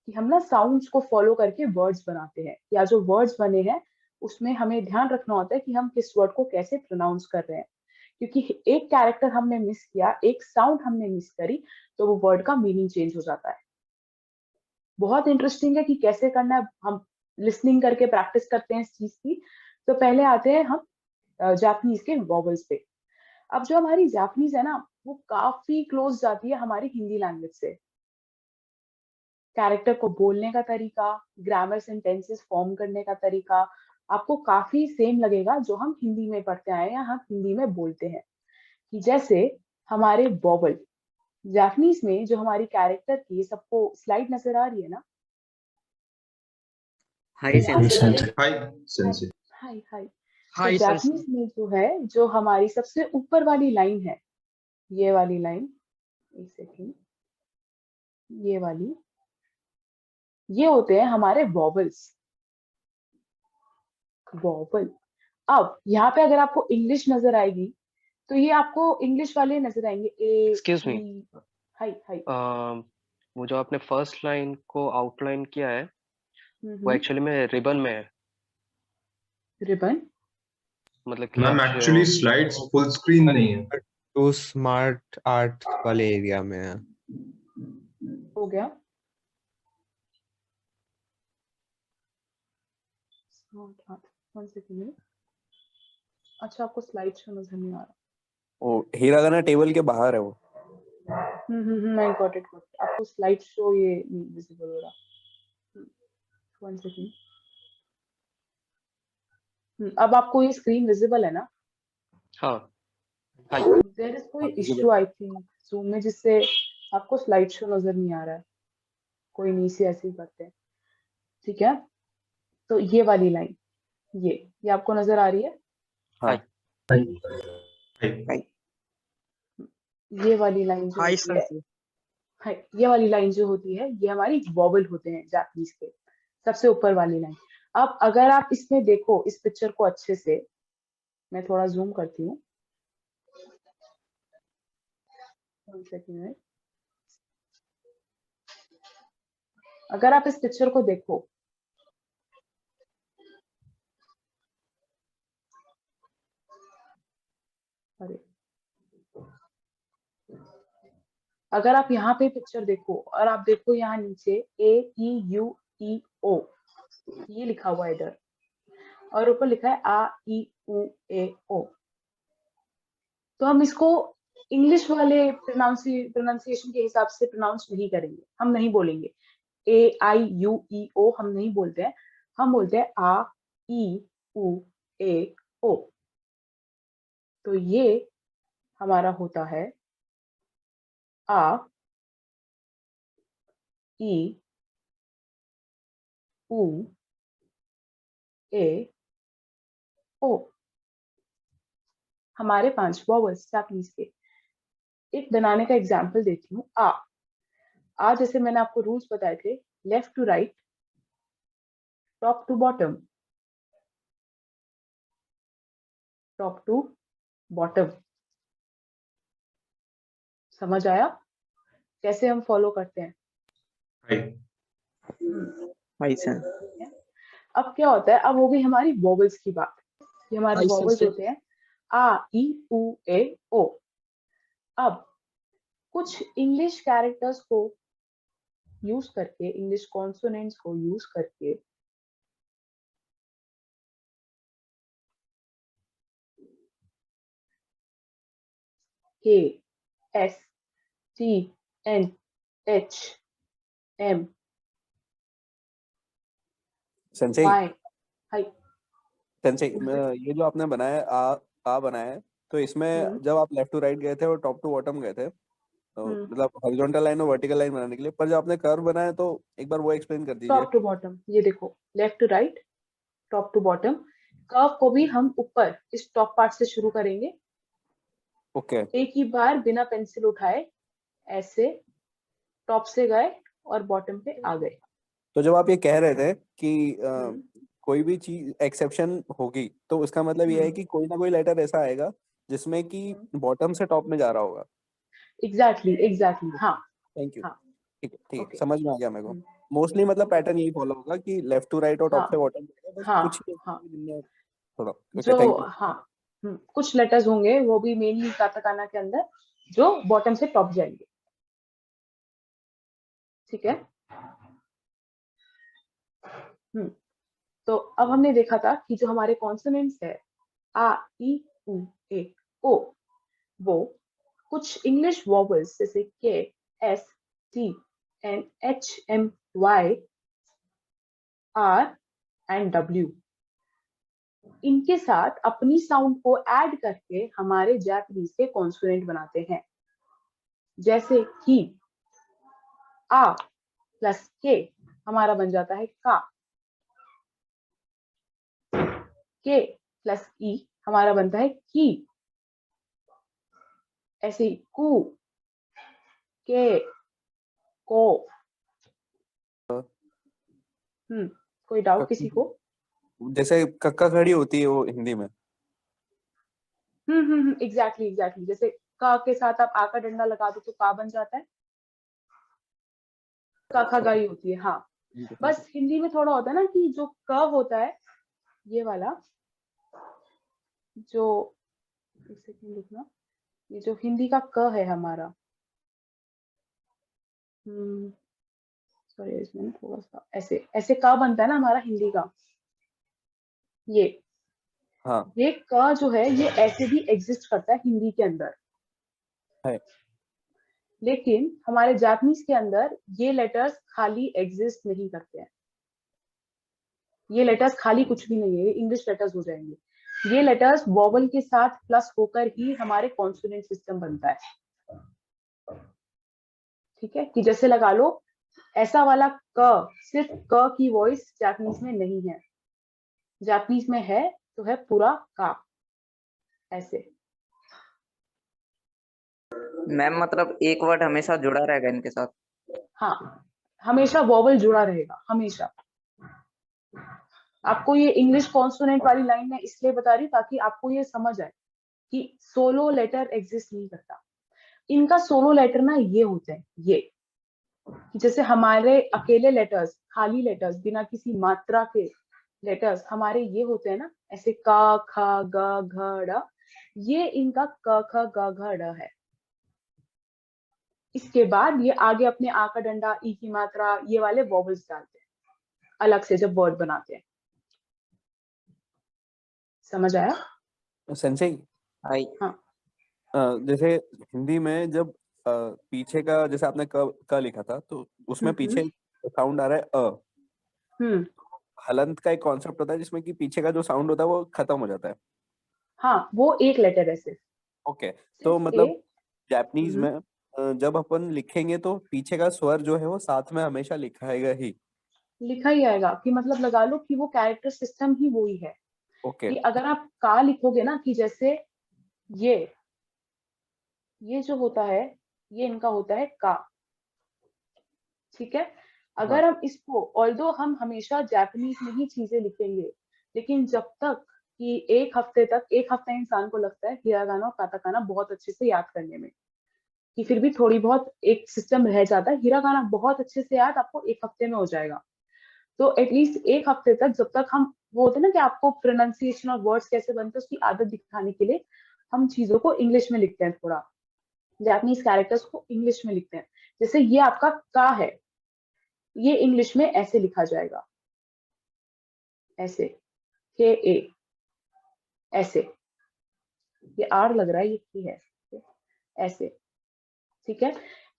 कि हम ना साउंड्स को फॉलो करके वर्ड्स बनाते हैं, या जो वर्ड्स बने हैं उसमें हमें ध्यान रखना होता है कि हम किस वर्ड को कैसे प्रोनाउंस कर रहे हैं, क्योंकि एक कैरेक्टर हमने मिस किया, एक साउंड हमने मिस करी, तो वो वर्ड का मीनिंग चेंज हो जाता है। बहुत इंटरेस्टिंग है कि कैसे करना है, हम लिसनिंग करके प्रैक्टिस करते हैं इस चीज की। तो पहले आते हैं हम जापानीज के वॉवल्स पे। अब जो हमारी जापानीज है ना वो काफी क्लोज जाती है हमारी हिंदी लैंग्वेज से। कैरेक्टर को बोलने का तरीका, ग्रामर सेंटेंसेस फॉर्म करने का तरीका आपको काफी सेम लगेगा जो हम हिंदी में पढ़ते आए हैं या हम हिंदी में बोलते हैं। कि जैसे हमारे वॉवल जापानीज में जो हमारी कैरेक्टर की, सबको स्लाइड नजर आ रही है ना? Hi sensei. Hi, Sensei. Hi hi. तो हाई जापानीज में जो है, जो हमारी सबसे ऊपर वाली लाइन है, ये वाली लाइन, एक सेकेंड, ये वाली, ये होते हैं हमारे वॉवल्स। वॉवल। अब यहाँ पे अगर आपको इंग्लिश नजर आएगी तो ये आपको इंग्लिश वाले नजर आएंगे, ए एक्सक्यूज मी, ई। हाय हाय। वो जो आपने फर्स्ट लाइन को आउटलाइन किया है वो एक्चुअली में रिबन में है। रिबन मतलब कि मैम आप एक्चुअली स्लाइड्स फुल स्क्रीन नहीं है। टू स्मार्ट आर्ट वाले एरिया में है। हो गया। One second. अच्छा, आपको स्लाइड शो नजर नहीं आ रहा? वो हीरागाना टेबल के बाहर है वो। मैं गॉट इट। आपको स्लाइड शो ये नहीं विजिबल हो रहा। One second. अब आपको ये स्क्रीन विजिबल है ना? हाँ। देयर इज कोई इश्यू आई थिंक जूम में, जिससे आपको स्लाइड शो नजर नहीं आ रहा है। कोई नहीं, इसे ऐसे ही करते हैं, ठीक है? तो ये वाली लाइन, ये आपको नजर आ रही है? हाँ। Hi. ये वाली लाइन जो हाई होती है, सर। हाँ, ये वाली लाइन जो होती है ये हमारी वॉवल होते हैं जापानीज के, सबसे ऊपर वाली लाइन। अब अगर आप इसमें देखो इस पिक्चर को अच्छे से, मैं थोड़ा जूम करती हूँ, 1 सेकंड। अगर आप इस पिक्चर को देखो, अरे अगर आप यहाँ पे पिक्चर देखो और आप देखो यहाँ नीचे AEUEO ये लिखा हुआ है इधर, और ऊपर लिखा है AEUAO। तो हम इसको इंग्लिश वाले प्रोनाउंसिएशन के हिसाब से प्रोनाउंस नहीं करेंगे, हम नहीं बोलेंगे AIUEO, हम नहीं बोलते हैं, हम बोलते हैं AEUAO। तो ये हमारा होता है A E U A O, हमारे 5 वॉवल्स जापानीज के। एक बनाने का एग्जांपल देती हूँ। आ जैसे मैंने आपको रूल्स बताए थे, left to right, top to bottom, top to bottom. समझ आया कैसे हम फॉलो करते हैं? Hi sir. अब क्या होता है, अब हो गई हमारी वॉवल्स की बात। ये हमारे वॉवल्स होते हैं आ ई उ ए ओ। अब कुछ इंग्लिश कैरेक्टर्स को यूज करके, इंग्लिश कॉन्सोनेंट्स को यूज करके के S T N H M Sensei Y, high Sensei ये जो आपने बनाया है, आ बनाया है, तो इसमें जब आप लेफ्ट टू राइट गए थे और टॉप टू बॉटम गए थे, तो मतलब हॉरिजॉन्टल लाइन और वर्टिकल लाइन बनाने के लिए, पर जब आपने कर्व बनाया तो एक बार वो एक्सप्लेन कर दीजिए। टॉप टू बॉटम, ये देखो left to right, top to bottom. Curve को भी हम ऊपर इस टॉप पार्ट से शुरू करेंगे। ओके। एक ही बार बिना पेंसिल उठाए ऐसे टॉप से गए और बॉटम पे आ गए। तो जब आप ये कह रहे थे कि कोई भी चीज एक्सेप्शन होगी, तो उसका मतलब ये है कि कोई ना कोई लेटर ऐसा आएगा जिसमें कि बॉटम से टॉप में जा रहा होगा। एग्जैक्टली हाँ। Thank you. हाँ ठीक है ओके। समझ में आ गया मेरे को। मोस्टली मतलब पैटर्न यही फॉलो होगा कि लेफ्ट टू राइट और टॉप से बॉटम, बस कुछ ही जिनमें थोड़ा। ओके जो थैंक यू। हाँ कुछ लेटर्स होंगे वो भी मेनली काटाकाना के अंदर जो बॉटम से टॉप जाएंगे। ठीक है। तो अब हमने देखा था कि जो हमारे कॉन्सोनेंट्स है आ ई उ ए ओ, वो कुछ इंग्लिश वॉवल्स जैसे K S T N H M Y R and W, इनके साथ अपनी साउंड को ऐड करके हमारे जापानीज के कॉन्सोनेंट बनाते हैं। जैसे कि आ प्लस के हमारा बन जाता है का, के प्लस ई हमारा बनता है की, ऐसे कु, के, को। कोई डाउट किसी को? जैसे कक्का खड़ी होती है वो हिंदी में। एग्जैक्टली जैसे का के साथ आप आ का डंडा लगा दो तो का बन जाता है, काखा गाई होती है। हाँ बस हिंदी में थोड़ा होता है ना कि जो क होता है ये वाला, जो एक सेकंड लिखना, ये जो हिंदी का क है हमारा, सॉरी इसमें थोड़ा सा ऐसे ऐसे का बनता है ना हमारा हिंदी का, ये हाँ ये क जो है ये ऐसे भी एग्जिस्ट करता है हिंदी के अंदर है। लेकिन हमारे जापानीज के अंदर ये लेटर्स खाली एग्जिस्ट नहीं करते हैं। ये लेटर्स खाली कुछ भी नहीं है, ये इंग्लिश लेटर्स हो जाएंगे। ये लेटर्स वॉवल के साथ प्लस होकर ही हमारे कॉन्सोनेंट सिस्टम बनता है। ठीक है, कि जैसे लगा लो ऐसा वाला क, सिर्फ क की वॉइस जापानीज में नहीं है, जापानीज में है तो है पूरा का, ऐसे। मैम मतलब एक वर्ड हमेशा जुड़ा रहेगा इनके साथ? हाँ, हमेशा वॉवल जुड़ा रहेगा, हमेशा। आपको ये इंग्लिश कॉन्सोनेंट वाली लाइन में इसलिए बता रही हूँ ताकि आपको ये समझ आए कि सोलो लेटर एग्जिस्ट नहीं करता। इनका सोलो लेटर ना ये होते हैं, ये जैसे हमारे अकेले लेटर्स, खाली लेटर्स, बिना किसी मात्रा के लेटर्स हमारे ये होते हैं ना, ऐसे का, ख, ग, घ, ड़, ये इनका क, ख, ग, घ, ड़ है। इसके बाद ये आगे अपने आ का डंडा, ई की मात्रा, ये वाले वॉवल्स डालते हैं अलग से जब वर्ड बनाते हैं। समझ आया सेंसेई? हाँ। जैसे हिंदी में जब पीछे का, जैसे आपने क लिखा था, तो उसमें पीछे साउंड आ रहा है हलंत का एक कॉन्सेप्ट होता है जिसमें कि पीछे का जो साउंड होता है वो खत्म हो जाता है। हाँ, वो एक लेटर है सिर्फ। ओके, तो मतलब जापानीज में जब अपन लिखेंगे तो पीछे का स्वर जो है वो साथ में हमेशा लिखाएगा ही, लिखा ही आएगा, कि मतलब लगा लो कि वो कैरेक्टर सिस्टम ही वही है। ओके। कि अगर आप का लिखोगे ना, कि जैसे ये जो होता है, ये इनका होता है का, ठीक है। अगर हम इसको, ऑल्दो हम हमेशा जापानीज में ही चीजें लिखेंगे, लेकिन जब तक कि एक हफ्ता इंसान को लगता है हिरागाना और काताकाना बहुत अच्छे से याद करने में, कि फिर भी थोड़ी बहुत एक सिस्टम रह जाता है। हिरागाना बहुत अच्छे से याद आपको एक हफ्ते में हो जाएगा। तो एटलीस्ट एक हफ्ते तक, जब तक हम, वो होते ना कि आपको प्रोनाउंसिएशन और वर्ड्स कैसे बनते हैं उसकी आदत दिखाने के लिए हम चीजों को इंग्लिश में लिखते हैं, थोड़ा जापानीज कैरेक्टर्स को इंग्लिश में लिखते हैं। जैसे ये आपका का है, ये इंग्लिश में ऐसे लिखा जाएगा, ऐसे, के ए, ऐसे। ये आर लग रहा है, ये की है, ऐसे, ठीक है।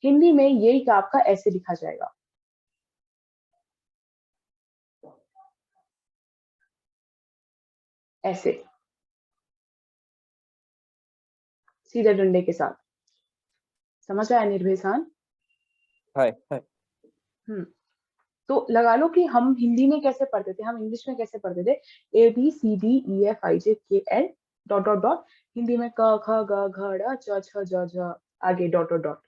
हिंदी में यही का आपका ऐसे लिखा जाएगा, ऐसे, सीधे डंडे के साथ। समझ आया निर्भयसान? हाय। तो लगा लो कि हम हिंदी में कैसे पढ़ते थे, हम इंग्लिश में कैसे पढ़ते थे, A B C D E F I J K L dot dot dot, Hindi में क ख ग घ ड़ च छ ज झ, आगे डॉट डॉट डॉट,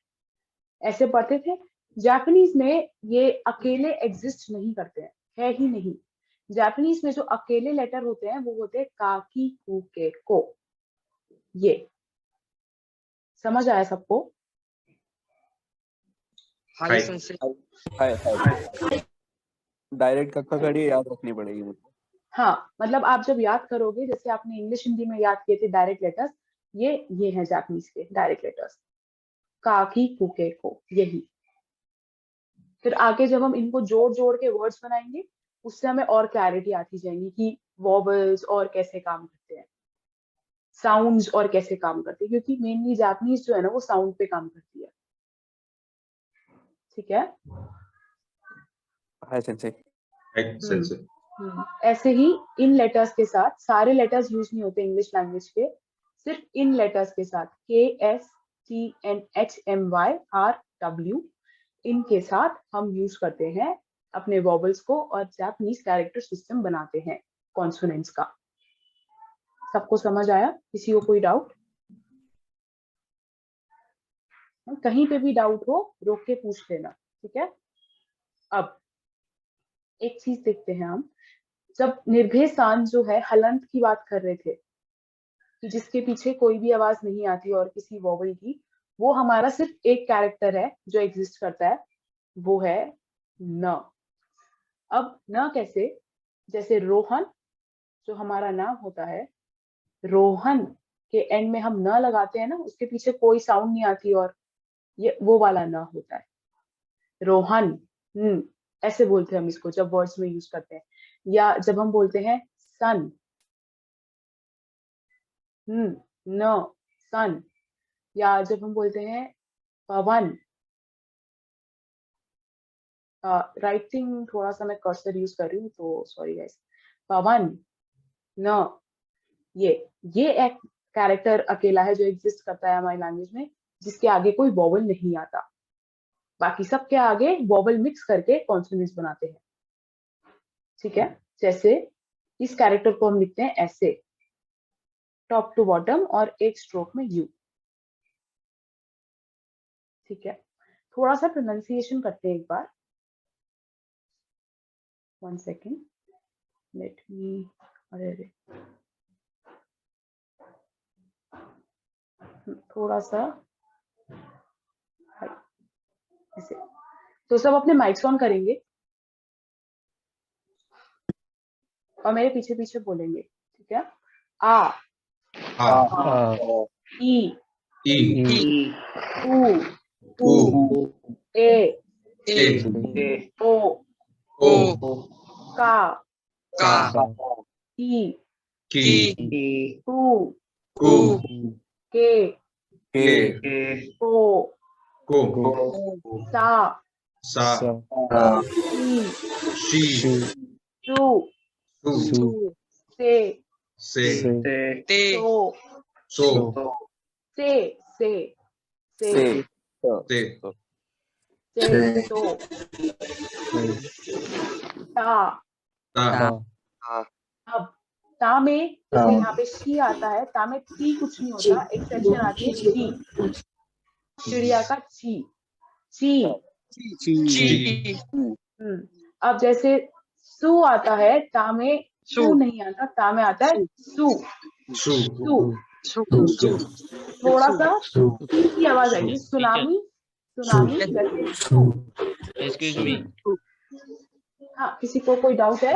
ऐसे पढ़ते थे। जापानीज में ये अकेले एग्जिस्ट नहीं करते हैं, है ही नहीं। जापानीज में जो अकेले लेटर होते हैं वो होते हैं का, की, कु, के, को। ये समझ आया सबको? हाय संसे हाय। डायरेक्ट कक्का कड़ी याद रखनी पड़ेगी मुझे। हाँ, मतलब आप जब याद करोगे, जैसे आपने इंग्लिश हिंदी में याद किए थे डायरेक्ट लेटर्स, ये हैं जापानीज के डायरेक्ट लेटर्स, का, की, कु, के, को, यही। फिर आगे जब हम इनको जोड़ जोड़ के वर्ड्स बनाएंगे, उससे हमें और क्लैरिटी आती जाएगी कि वॉवल्स और कैसे काम करते हैं, साउंड्स और कैसे काम करते हैं, क्योंकि मेनली जापानीज जो है ना वो साउंड पे काम करती है, ठीक है। हाय सेंसेई। ऐसे ही इन लेटर्स के साथ, सारे लेटर्स यूज नहीं होते इंग्लिश लैंग्वेज के, सिर्फ इन लेटर्स के साथ, K S T N H M Y R W, इनके साथ हम यूज करते हैं अपने वॉवल्स को, और जापानीज कैरेक्टर सिस्टम बनाते हैं कॉन्सोनेंट्स का। सबको समझ आया? किसी को कोई डाउट? कहीं पे भी डाउट हो रोक के पूछ लेना, ठीक है। अब एक चीज देखते हैं हम, जब निर्भयसान जो है हलंत की बात कर रहे थे, कि जिसके पीछे कोई भी आवाज नहीं आती और किसी वॉवल की, वो हमारा सिर्फ एक कैरेक्टर है जो एग्जिस्ट करता है, वो है न। अब न कैसे? जैसे रोहन जो हमारा नाम होता है, रोहन के एंड में हम न लगाते हैं ना, उसके पीछे कोई साउंड नहीं आती, और ये वो वाला न होता है, रोहन। ऐसे बोलते हैं हम इसको जब वर्ड्स में यूज करते हैं। या जब हम बोलते हैं सन, न, सन। या जब हम बोलते हैं पवन, राइटिंग थोड़ा सा मैं कर्सर यूज कर रही हूँ तो सॉरी गाइस, पवन, न, ये एक कैरेक्टर अकेला है जो एग्जिस्ट करता है हमारी लैंग्वेज में, जिसके आगे कोई वॉवल नहीं आता। बाकी सबके आगे वॉवल मिक्स करके कॉन्सोनेंट्स बनाते हैं, ठीक है। जैसे इस कैरेक्टर को हम लिखते हैं ऐसे, टॉप टू बॉटम और एक स्ट्रोक में यू, ठीक है, थोड़ा सा प्रोनाउंसिएशन करते हैं एक बार। 1 सेकेंड, लेट मी, अरे थोड़ा सा ऐसे। तो सब अपने माइक्स ऑन करेंगे और मेरे पीछे पीछे बोलेंगे, ठीक है? आ, ई, ऊ, ए, ओ, का, ई, ऊ, के, को, सा, शी, शू, से, सो, से, तो, ता। अब ता में जैसे यहाँ पे शी आता है, ता में ती कुछ नहीं होता, एक्सेप्शन आती है ची, चिड़िया का ची, ची। अब जैसे सू आता है, ता में सू नहीं आता, ता में आता है सू, थोड़ा सा की आवाज आएगी, सुनामी, जैसे सू। Excuse me. हाँ, किसी को कोई डाउट है?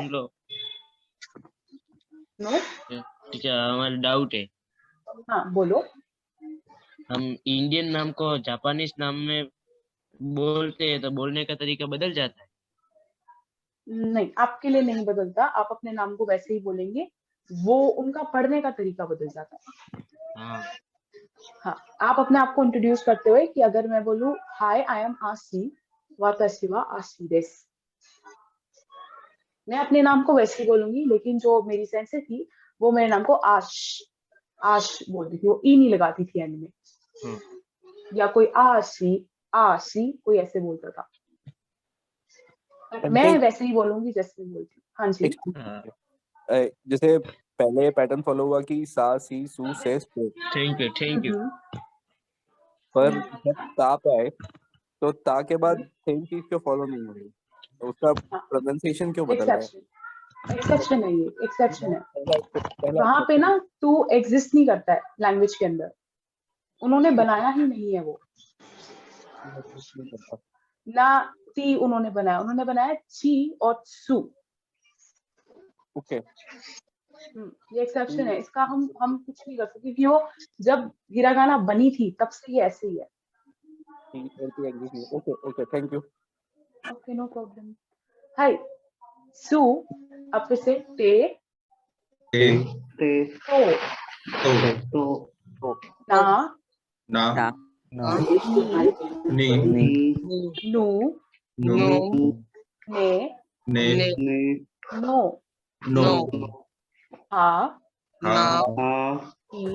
नो टीचर, हमारा डाउट है। हाँ बोलो। हम इंडियन नाम को जापानीज नाम में बोलते हैं तो बोलने का तरीका बदल जाता है? नहीं, आपके लिए नहीं बदलता, आप अपने नाम को वैसे ही बोलेंगे, वो उनका पढ़ने का तरीका बदल जाता है। हाँ, आप अपने आप को इंट्रोड्यूस करते हुए कि अगर मैं बोलूँ हाय आई एम आशी वाताशी वा आशी देस, मैं अपने नाम को वैसे ही बोलूंगी, लेकिन जो मेरी सेंसे थी वो मेरे नाम को आश बोलती थी, वो ई नहीं लगाती थी एंड में, या कोई आशी कोई ऐसे बोलता था, मैं वैसे ही बोलूंगी जैसे बोलती। हाँ जी, जैसे पहले पैटर्न फॉलो हुआ कि सा, सी, सू, से, थैंक यू। पर जब ता पे आए तो ता के बाद सेम चीज क्यों फॉलो नहीं हो रही, तो उसका प्रोनाउंसिएशन क्यों बदल रहा है? एक्सेप्शन है, ये एक्सेप्शन है। वहां पे ना टू एग्जिस्ट नहीं करता है लैंग्वेज के अंदर, उन्होंने बनाया ही नहीं है वो, ना टी उन्होंने बनाया ची और सू। ओके, ये एक्सेप्शन है, इसका हम कुछ नहीं कर सकते, क्योंकि वो जब हिरागाना बनी थी तब से ये ऐसे ही है। Okay, thank you. Okay, no problem. Hi, सू, अब फिर से टे, तो, ना, नी, नु, ने, नो, हा, ई।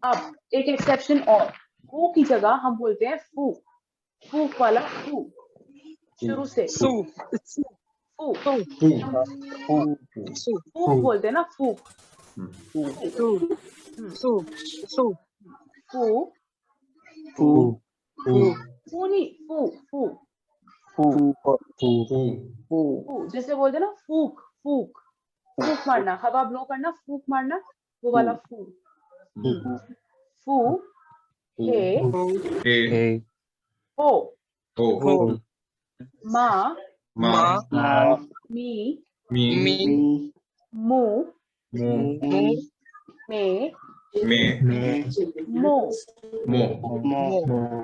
अब एक एक्सेप्शन और, फू की जगह हम बोलते हैं फूक वाला फू, शुरू से फूक बोलते हैं ना, फूक, जैसे बोलते हैं ना फूक मारना, हवा ब्लो करना, फूक मारना, वो वाला फू, हे, हो, मा, मी, मू, मे, मो।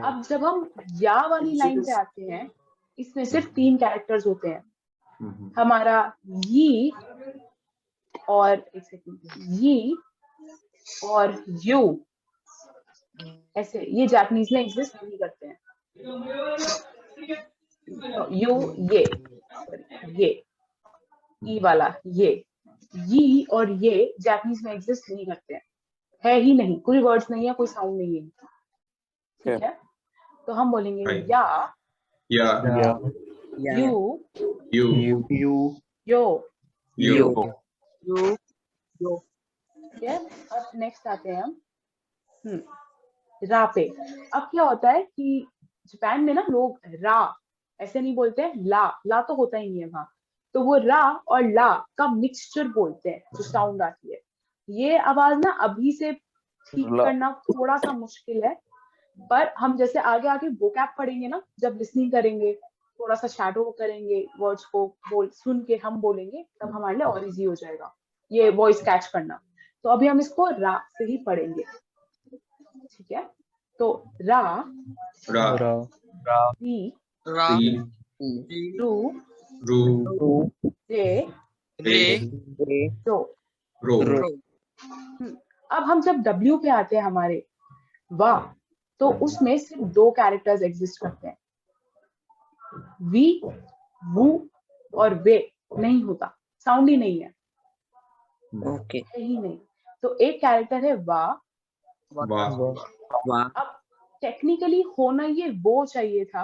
अब जब हम या वाली लाइन पे आते हैं, इसमें सिर्फ 3 कैरेक्टर्स होते हैं, हमारा यी और एक सेकंड, यी और यू, ऐसे ये जापानीज में एग्जिस्ट नहीं करते हैं। यू, ये ई वाला, ये यी और ये जापानीज में एग्जिस्ट नहीं करते हैं, है ही नहीं, कोई वर्ड्स नहीं है, कोई साउंड नहीं है, ठीक है? तो हम बोलेंगे या, यू, यो। ठीक है, अब नेक्स्ट आते हैं हम रा पे। अब क्या होता है कि जापान में ना लोग रा ऐसे नहीं बोलते हैं, ला ला तो होता ही नहीं है वहां, तो वो रा और ला का मिक्सचर बोलते हैं जो साउंड आती है। ये आवाज ना अभी से ठीक करना थोड़ा सा मुश्किल है, पर हम जैसे आगे आगे वोकैब पढ़ेंगे ना, जब लिसनिंग करेंगे, थोड़ा सा शैडो करेंगे वर्ड्स को, सुन के हम बोलेंगे, तब हमारे लिए और इजी हो जाएगा ये वॉइस कैच करना। तो अभी हम इसको रा से ही पढ़ेंगे, ठीक है? तो रा, रा, री, री, रू, रू, रे, रो। रो। अब हम जब W पे आते हैं हमारे वाह, तो उसमें सिर्फ 2 कैरेक्टर्स एग्जिस्ट करते हैं, वी, वू और वे नहीं होता, साउंड ही नहीं है, ओके ही नहीं। तो एक कैरेक्टर है वाह। वाह अब टेक्निकली होना ये वो चाहिए था,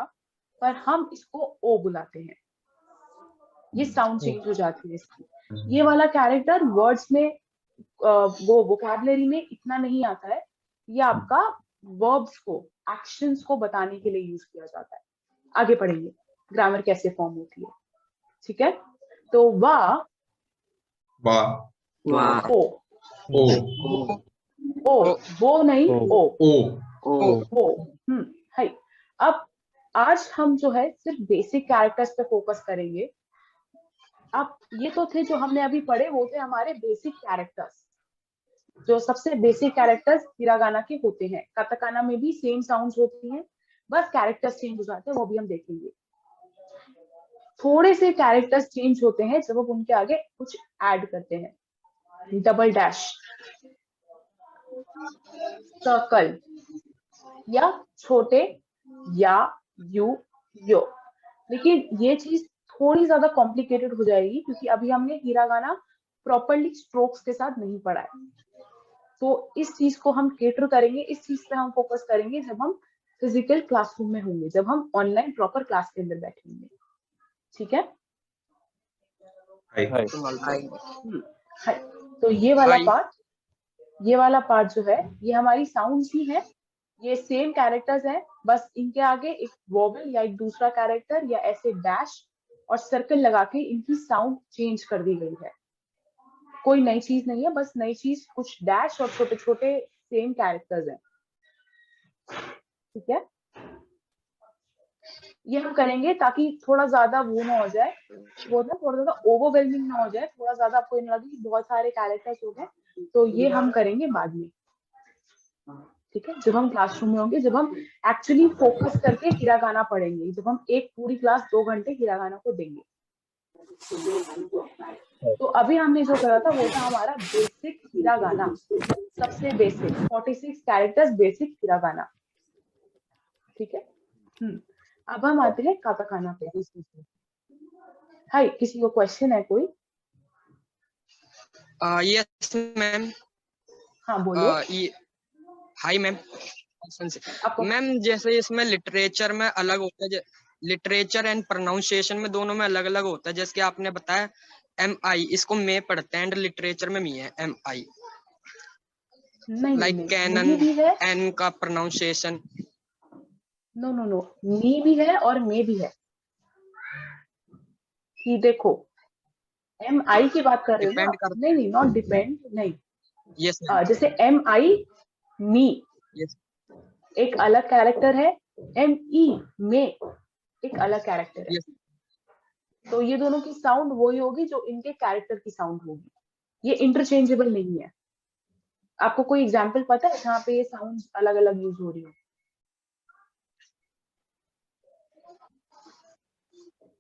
पर हम इसको ओ बुलाते हैं, ये साउंड चेंज हो जाती है इसकी। ये वाला कैरेक्टर वर्ड्स में वो वोकैबुलरी में इतना नहीं आता है, ये आपका वर्ब्स को, एक्शंस को बताने के लिए यूज किया जाता है। आगे पढ़ेंगे ग्रामर कैसे फॉर्म होती है, ठीक है? तो वाह, ओ, वो नहीं, ओ। है। अब आज हम जो है सिर्फ बेसिक कैरेक्टर्स पे फोकस करेंगे। अब ये तो थे जो हमने अभी पढ़े, वो थे हमारे बेसिक कैरेक्टर्स, जो सबसे बेसिक कैरेक्टर्स हिरागाना के होते हैं। काताकाना में भी सेम साउंड्स होती हैं, बस कैरेक्टर्स चेंज हो जाते हैं, वो भी हम देखेंगे। थोड़े से कैरेक्टर्स चेंज होते हैं जब हम उनके आगे कुछ ऐड करते हैं। डबल डैश, सर्कल, या छोटे, या यू, यो। लेकिन ये चीज थोड़ी ज्यादा कॉम्प्लिकेटेड हो जाएगी, क्योंकि अभी हमने हिरागाना प्रॉपरली स्ट्रोक्स के साथ नहीं पढ़ा है। तो इस चीज को हम केटर करेंगे, इस चीज पे हम फोकस करेंगे जब हम फिजिकल क्लासरूम में होंगे, जब हम ऑनलाइन प्रॉपर क्लास के अंदर बैठेंगे, ठीक है? तो ये वाला पार्ट जो है, ये हमारी साउंड्स ही है, ये सेम कैरेक्टर्स है, बस इनके आगे एक वोवेल या एक दूसरा कैरेक्टर या ऐसे डैश और सर्कल लगा के इनकी साउंड चेंज कर दी गई है। कोई नई चीज नहीं है, बस नई चीज कुछ डैश और छोटे छोटे सेम कैरेक्टर्स हैं, ठीक है? ये हम करेंगे ताकि थोड़ा ज्यादा वो ना हो जाए, वो ना थोड़ा ज्यादा ओवरवेलमिंग ना हो जाए, थोड़ा ज्यादा आपको ये लगे कि बहुत सारे कैरेक्टर्स हो गए, तो ये हम करेंगे बाद में, ठीक है? जब हम क्लासरूम में होंगे, जब हम एक्चुअली फोकस करके हिरागाना पढ़ेंगे, जब हम एक पूरी क्लास 2 घंटे हिरागाना को देंगे। तो अभी हमने जो करा था वो था हमारा बेसिक हिरागाना, सबसे बेसिक 46 कैरेक्टर्स बेसिक हिरागाना, ठीक है? अब हम आते हैं काताकाना पे। हाय, किसी को क्वेश्चन है कोई? Yes ma'am. हाँ बोलिए। Hi ma'am. मैम जैसे इसमें लिटरेचर में अलग होता है, लिटरेचर एंड प्रोनाउंसिएशन में दोनों में अलग अलग होता है। जैसे कि आपने बताया MI, इसको मैं पढ़ते हैं, एंड लिटरेचर में मी है MI। लाइक कैनन, एन का प्रोनाउंसिएशन। नो, मी भी है और मे भी है। कि देखो, MI की बात कर रहे हो? नहीं, नॉट डिपेंड, नहीं। यस जैसे MI मी एक अलग कैरेक्टर है, ME में एक अलग कैरेक्टर है। तो ये दोनों की साउंड वही होगी जो इनके कैरेक्टर की साउंड होगी, ये इंटरचेंजेबल नहीं है। आपको कोई एग्जांपल पता है जहाँ पे ये साउंड अलग अलग यूज हो रही हो?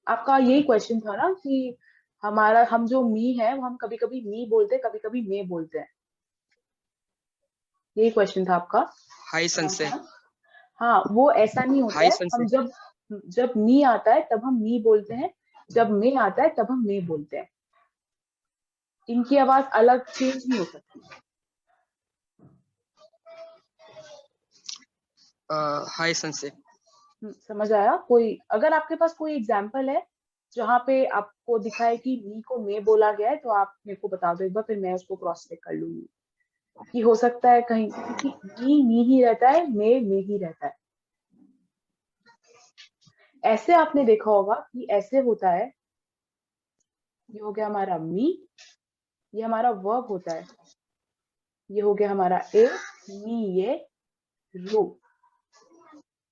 आपका यही क्वेश्चन था ना कि हम जो मी है वो हम कभी कभी मी बोलते हैं, कभी कभी मे बोलते हैं, यही क्वेश्चन था आपका? हाय संसे। हाँ, वो ऐसा नहीं होता है। हम जब मी आता है तब हम मी बोलते हैं, जब मे आता है तब हम मे बोलते हैं। इनकी आवाज अलग चेंज नहीं हो सकती। हाय संसे। समझ आया? कोई अगर आपके पास कोई एग्जांपल है जहाँ पे आपको दिखा है कि मी को मे बोला गया है, तो आप मेरे को बता दो एक बार, फिर मैं उसको क्रॉस चेक कर लूंगी। कि हो सकता है कहीं कि मी ही रहता है, में ही रहता है। ऐसे आपने देखा होगा कि ऐसे होता है, ये हो गया हमारा मी, ये हमारा वर्ब होता है, ये हो गया हमारा ए, मी ये रू।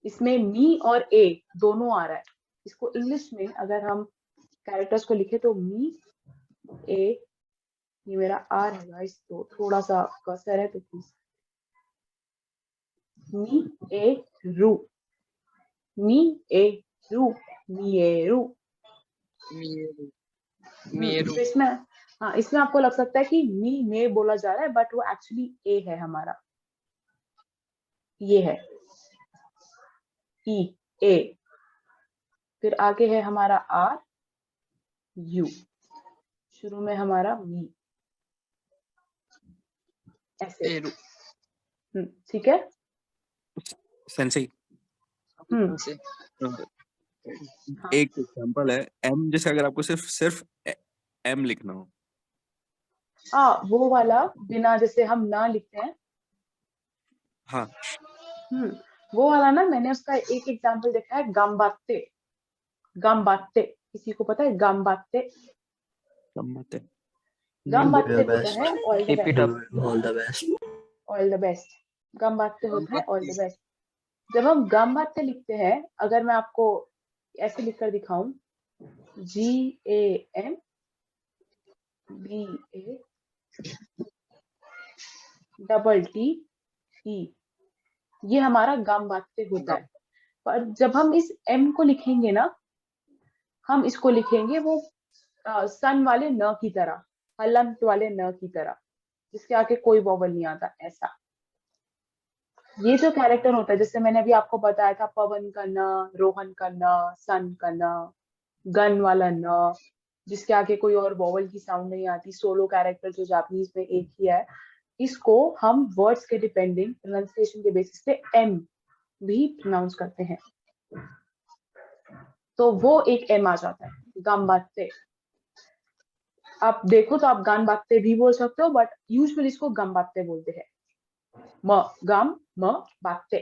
इसमें मी और ए दोनों आ रहा है। इसको इंग्लिश में अगर हम कैरेक्टर्स को लिखे तो मी ए, ये मेरा आर है गाइस, तो थोड़ा सा कर्सर है तो प्लीज, मी ए रू, मी ए रू, मी ए रू। तो इसमें हाँ, इसमें आपको लग सकता है कि मी में बोला जा रहा है, बट वो एक्चुअली ए है हमारा, ये है ई ए। फिर आगे है हमारा आर यू, शुरू में हमारा मी, ऐसे। ठीक है सेंसेई हाँ। एक एग्जांपल है एम, जैसे अगर आपको सिर्फ एम लिखना हो। वो वाला बिना, जैसे हम ना लिखते हैं। हाँ वो वाला ना, मैंने उसका एक एग्जांपल देखा है, गम्बात्ते। गम्बात्ते किसी को पता है? गम्बात्ते गम्बात्ते गम्बात्ते होता है all the best. All the best. All the best गम्बात्ते होता है ऑल द बेस्ट। जब हम गम्बात्ते लिखते हैं, अगर मैं आपको ऐसे लिखकर दिखाऊं, GAMBA, TTE, ये हमारा गम्बात्ते होता है। पर जब हम इस M को लिखेंगे ना, हम इसको लिखेंगे वो सन वाले न की तरह, हलंत वाले न की तरह, जिसके आगे कोई वॉवल नहीं आता, ऐसा। ये जो कैरेक्टर होता है, जैसे मैंने अभी आपको बताया था, पवन का न, रोहन का न, सन का न, गन वाला न, जिसके आगे कोई और वॉवल की साउंड नहीं आती, सोलो कैरेक्टर जो जापानीज में एक ही है, इसको हम वर्ड्स के डिपेंडिंग प्रोनाउंसिएशन के बेसिस पे एम भी प्रोनाउंस करते हैं, तो वो एक एम आ जाता है, गम्बात्ते। आप देखो तो आप गम्बात्ते भी बोल सकते हो, बट यूजुअली इसको गम्बात्ते बोलते हैं, गम म बात्ते।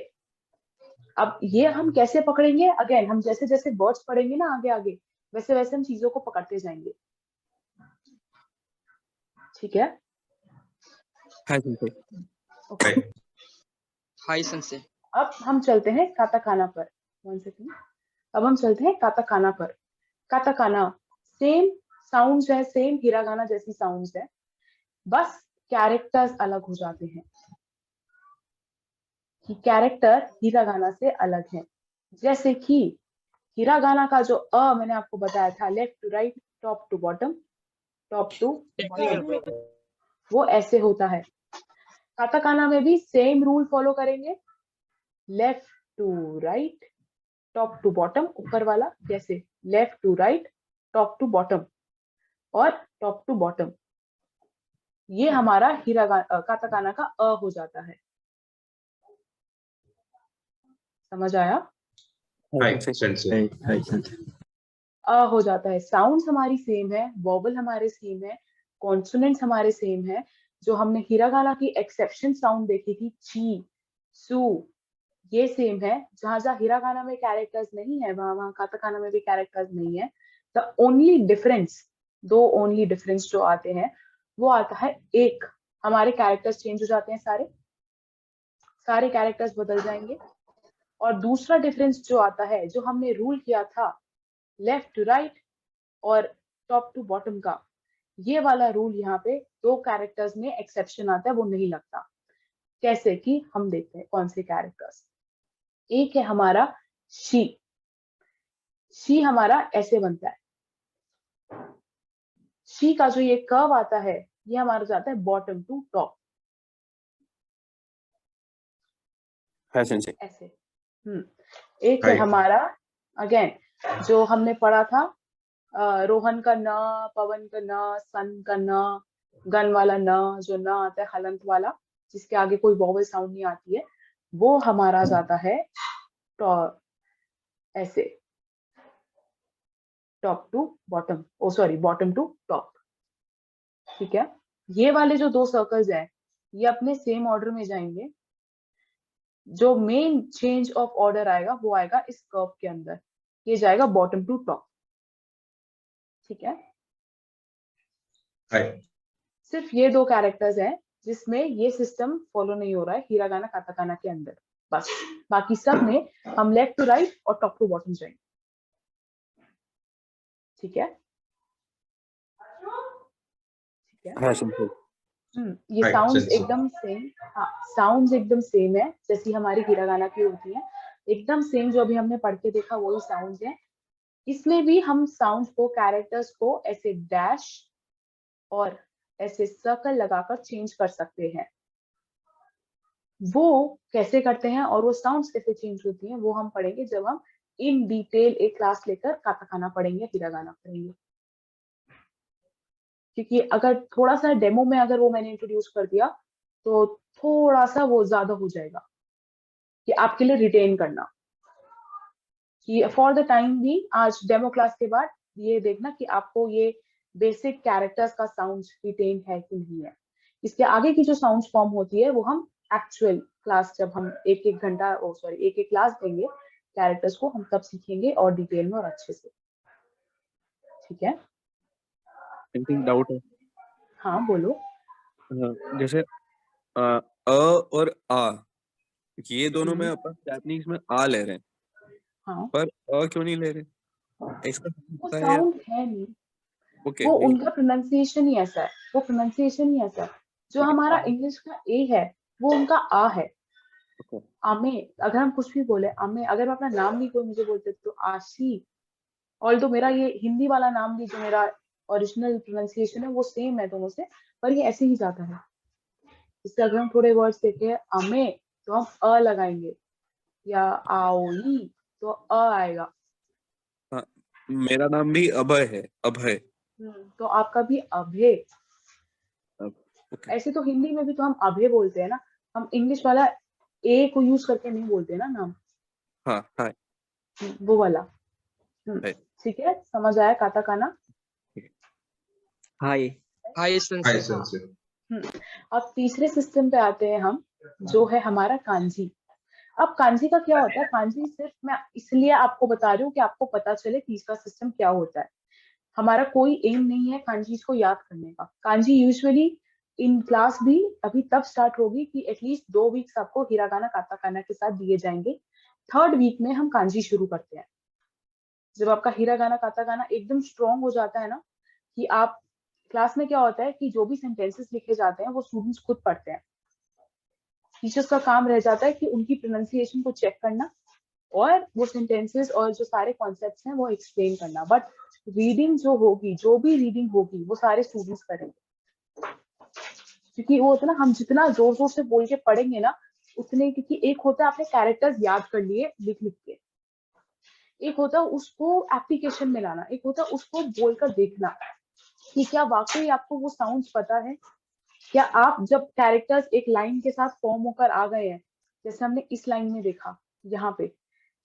अब ये हम कैसे पकड़ेंगे? अगेन, हम जैसे जैसे वर्ड्स पढ़ेंगे ना आगे आगे, वैसे वैसे हम चीजों को पकड़ते जाएंगे। ठीक है? हाय सेंसे। अब हम चलते हैं काताकाना पर। 1 सेकंड। अब हम चलते हैं काताकाना पर। काताकाना सेम साउंड्स है, सेम हिरागाना जैसी साउंड्स है, बस कैरेक्टर्स अलग हो जाते हैं। कि कैरेक्टर हिरागाना से अलग है। जैसे कि हिरागाना का जो मैंने आपको बताया था, left to right, top to bottom, top to bottom, वो ऐसे होता है। काताकाना में भी सेम रूल फॉलो करेंगे, left to right, top to bottom, ऊपर वाला जैसे left to right, top to bottom और टॉप टू बॉटम। ये हमारा काताकाना का हो जाता है। समझ आया? हो जाता है। साउंड्स हमारी सेम है, वॉवल हमारे सेम है, कॉन्सोनेंट्स हमारे सेम है। जो हमने हिरागाना की एक्सेप्शन साउंड देखी थी, ची, सु, ये सेम है। जहां जहां हिरागाना में कैरेक्टर्स नहीं है, वहां वहां काताकाना में भी कैरेक्टर्स नहीं है। द ओनली डिफरेंस, दो ओनली डिफरेंस जो आते हैं, वो आता है एक, हमारे कैरेक्टर्स चेंज हो जाते हैं, सारे कैरेक्टर्स बदल जाएंगे। और दूसरा डिफरेंस जो आता है, जो हमने रूल किया था लेफ्ट टू राइट और टॉप टू बॉटम का, ये वाला रूल यहाँ पे दो कैरेक्टर्स में एक्सेप्शन आता है, वो नहीं लगता। कैसे कि हम देखते हैं कौन से कैरेक्टर्स। एक है हमारा शी। शी हमारा ऐसे बनता है। शी का जो ये कर्व आता है, ये हमारा जाता है बॉटम टू टॉप, ऐसे। एक है हमारा, अगेन जो हमने पढ़ा था, रोहन का न, पवन का न, सन का न, गन वाला न, जो न आता है हलंत वाला, जिसके आगे कोई वॉवल साउंड नहीं आती है, वो हमारा जाता है ऐसे, top to bottom, sorry bottom to top. ठीक है? ये वाले जो दो सर्कल्स हैं, ये अपने सेम ऑर्डर में जाएंगे। जो मेन चेंज ऑफ ऑर्डर आएगा वो आएगा इस कर्व के अंदर, ये जाएगा बॉटम टू टॉप। ठीक है, सिर्फ ये 2 कैरेक्टर्स हैं जिसमें ये सिस्टम फॉलो नहीं हो रहा है हिरागाना काताकाना के अंदर, बस। बाकी सब में हम लेफ्ट टू राइट और टॉप टू बॉटम जाएंगे। ठीक है, ठीक है। हाँ समझो। ये साउंड्स एकदम सेम, हाँ साउंड्स एकदम सेम है जैसी हमारी हिरागाना की होती है, एकदम सेम जो अभी हमने पढ़ के देखा वही साउंड्स है। इसमें भी हम साउंड को, कैरेक्टर्स को ऐसे डैश और ऐसे सर्कल लगाकर चेंज कर सकते हैं। वो कैसे करते हैं और वो साउंड्स कैसे चेंज होती हैं वो हम पढ़ेंगे जब हम इन डिटेल एक क्लास लेकर काताकाना पढ़ेंगे, हिरागाना पढ़ेंगे। क्योंकि अगर थोड़ा सा डेमो में अगर वो मैंने इंट्रोड्यूस कर दिया तो थोड़ा सा वो ज्यादा हो जाएगा कि आपके लिए रिटेन करना। कि फॉर द टाइम भी आज डेमो क्लास के बाद ये देखना कि आपको ये बेसिक कैरेक्टर्स का साउंड रिटेन है कि नहीं है। इसके आगे की जो साउंड फॉर्म होती है वो हम एक्चुअल क्लास, जब हम एक एक क्लास देंगे कैरेक्टर्स को, हम तब सीखेंगे और डिटेल में और अच्छे से। ठीक है, डाउट है। हाँ बोलो। जैसे और आ, ये दोनों में अपन जापानीज में आ ले रहे हैं, हाँ, पर क्यों नहीं ले रहे? इसका वो साउंड है नहीं, ओके, वो उनका प्रोनाउंसिएशन ही ऐसा है, वो प्रोनाउंसिएशन ही ऐसा है। जो हमारा इंग्लिश का ए है वो उनका आ है। आमे, अगर हम कुछ भी बोले आमे, अगर मैं अपना नाम भी कोई मुझे बोलते तो आशी, और तो मेरा ये हिंदी वाला नाम भी जो मेरा ओरिजिनल प्रोनाउंसिएशन है वो सेम है दोनों से, पर ये ऐसे ही जाता है। इससे अगर हम थोड़े वर्ड्स देखें आमे तो हम अ लगाएंगे, या आओई तो अ आएगा। हाँ, मेरा नाम भी अभय है, अभय। तो आपका भी अभय। ऐसे तो हिंदी में भी तो हम अभय बोलते हैं ना, हम इंग्लिश वाला ए को यूज करके नहीं बोलते ना नाम। हाँ हाँ, वो वाला। ठीक है, समझ आया काताकाना? हाय हाय अब तीसरे सिस्टम पे आते हैं हम, जो है हमारा कांजी। अब कांजी का क्या होता है? कांजी सिर्फ मैं इसलिए आपको बता रही हूँ कि आपको पता चले तीसरा सिस्टम क्या होता है। हमारा कोई एम नहीं है कांजी को याद करने का। कांजी यूजुअली इन क्लास भी अभी तब स्टार्ट होगी कि एटलीस्ट 2 वीक्स आपको हिरागाना काताकाना के साथ दिए जाएंगे। 3rd वीक में हम कांजी शुरू करते हैं। जब आपका हिरागाना काताकाना एकदम स्ट्रॉन्ग हो जाता है ना, कि आप क्लास में क्या होता है कि जो भी सेंटेंसेस लिखे जाते हैं वो स्टूडेंट्स खुद पढ़ते हैं। टीचर्स का काम रह जाता है कि उनकी प्रोनाउंसिएशन को चेक करना और वो सेंटेंसेस और जो सारे कॉन्सेप्ट्स हैं वो एक्सप्लेन करना। बट रीडिंग जो होगी, जो भी रीडिंग होगी वो सारे स्टूडेंट्स करेंगे, क्योंकि वो होता है ना, हम जितना जोर जोर से बोल के पढ़ेंगे ना उतने, क्योंकि एक होता है आपने कैरेक्टर्स याद कर लिए लिख लिख के, एक होता है उसको एप्लीकेशन में लाना, एक होता है उसको बोलकर देखना कि क्या वाकई आपको वो साउंड्स पता है। क्या आप जब कैरेक्टर्स एक लाइन के साथ फॉर्म होकर आ गए हैं, जैसे हमने इस लाइन में देखा यहाँ पे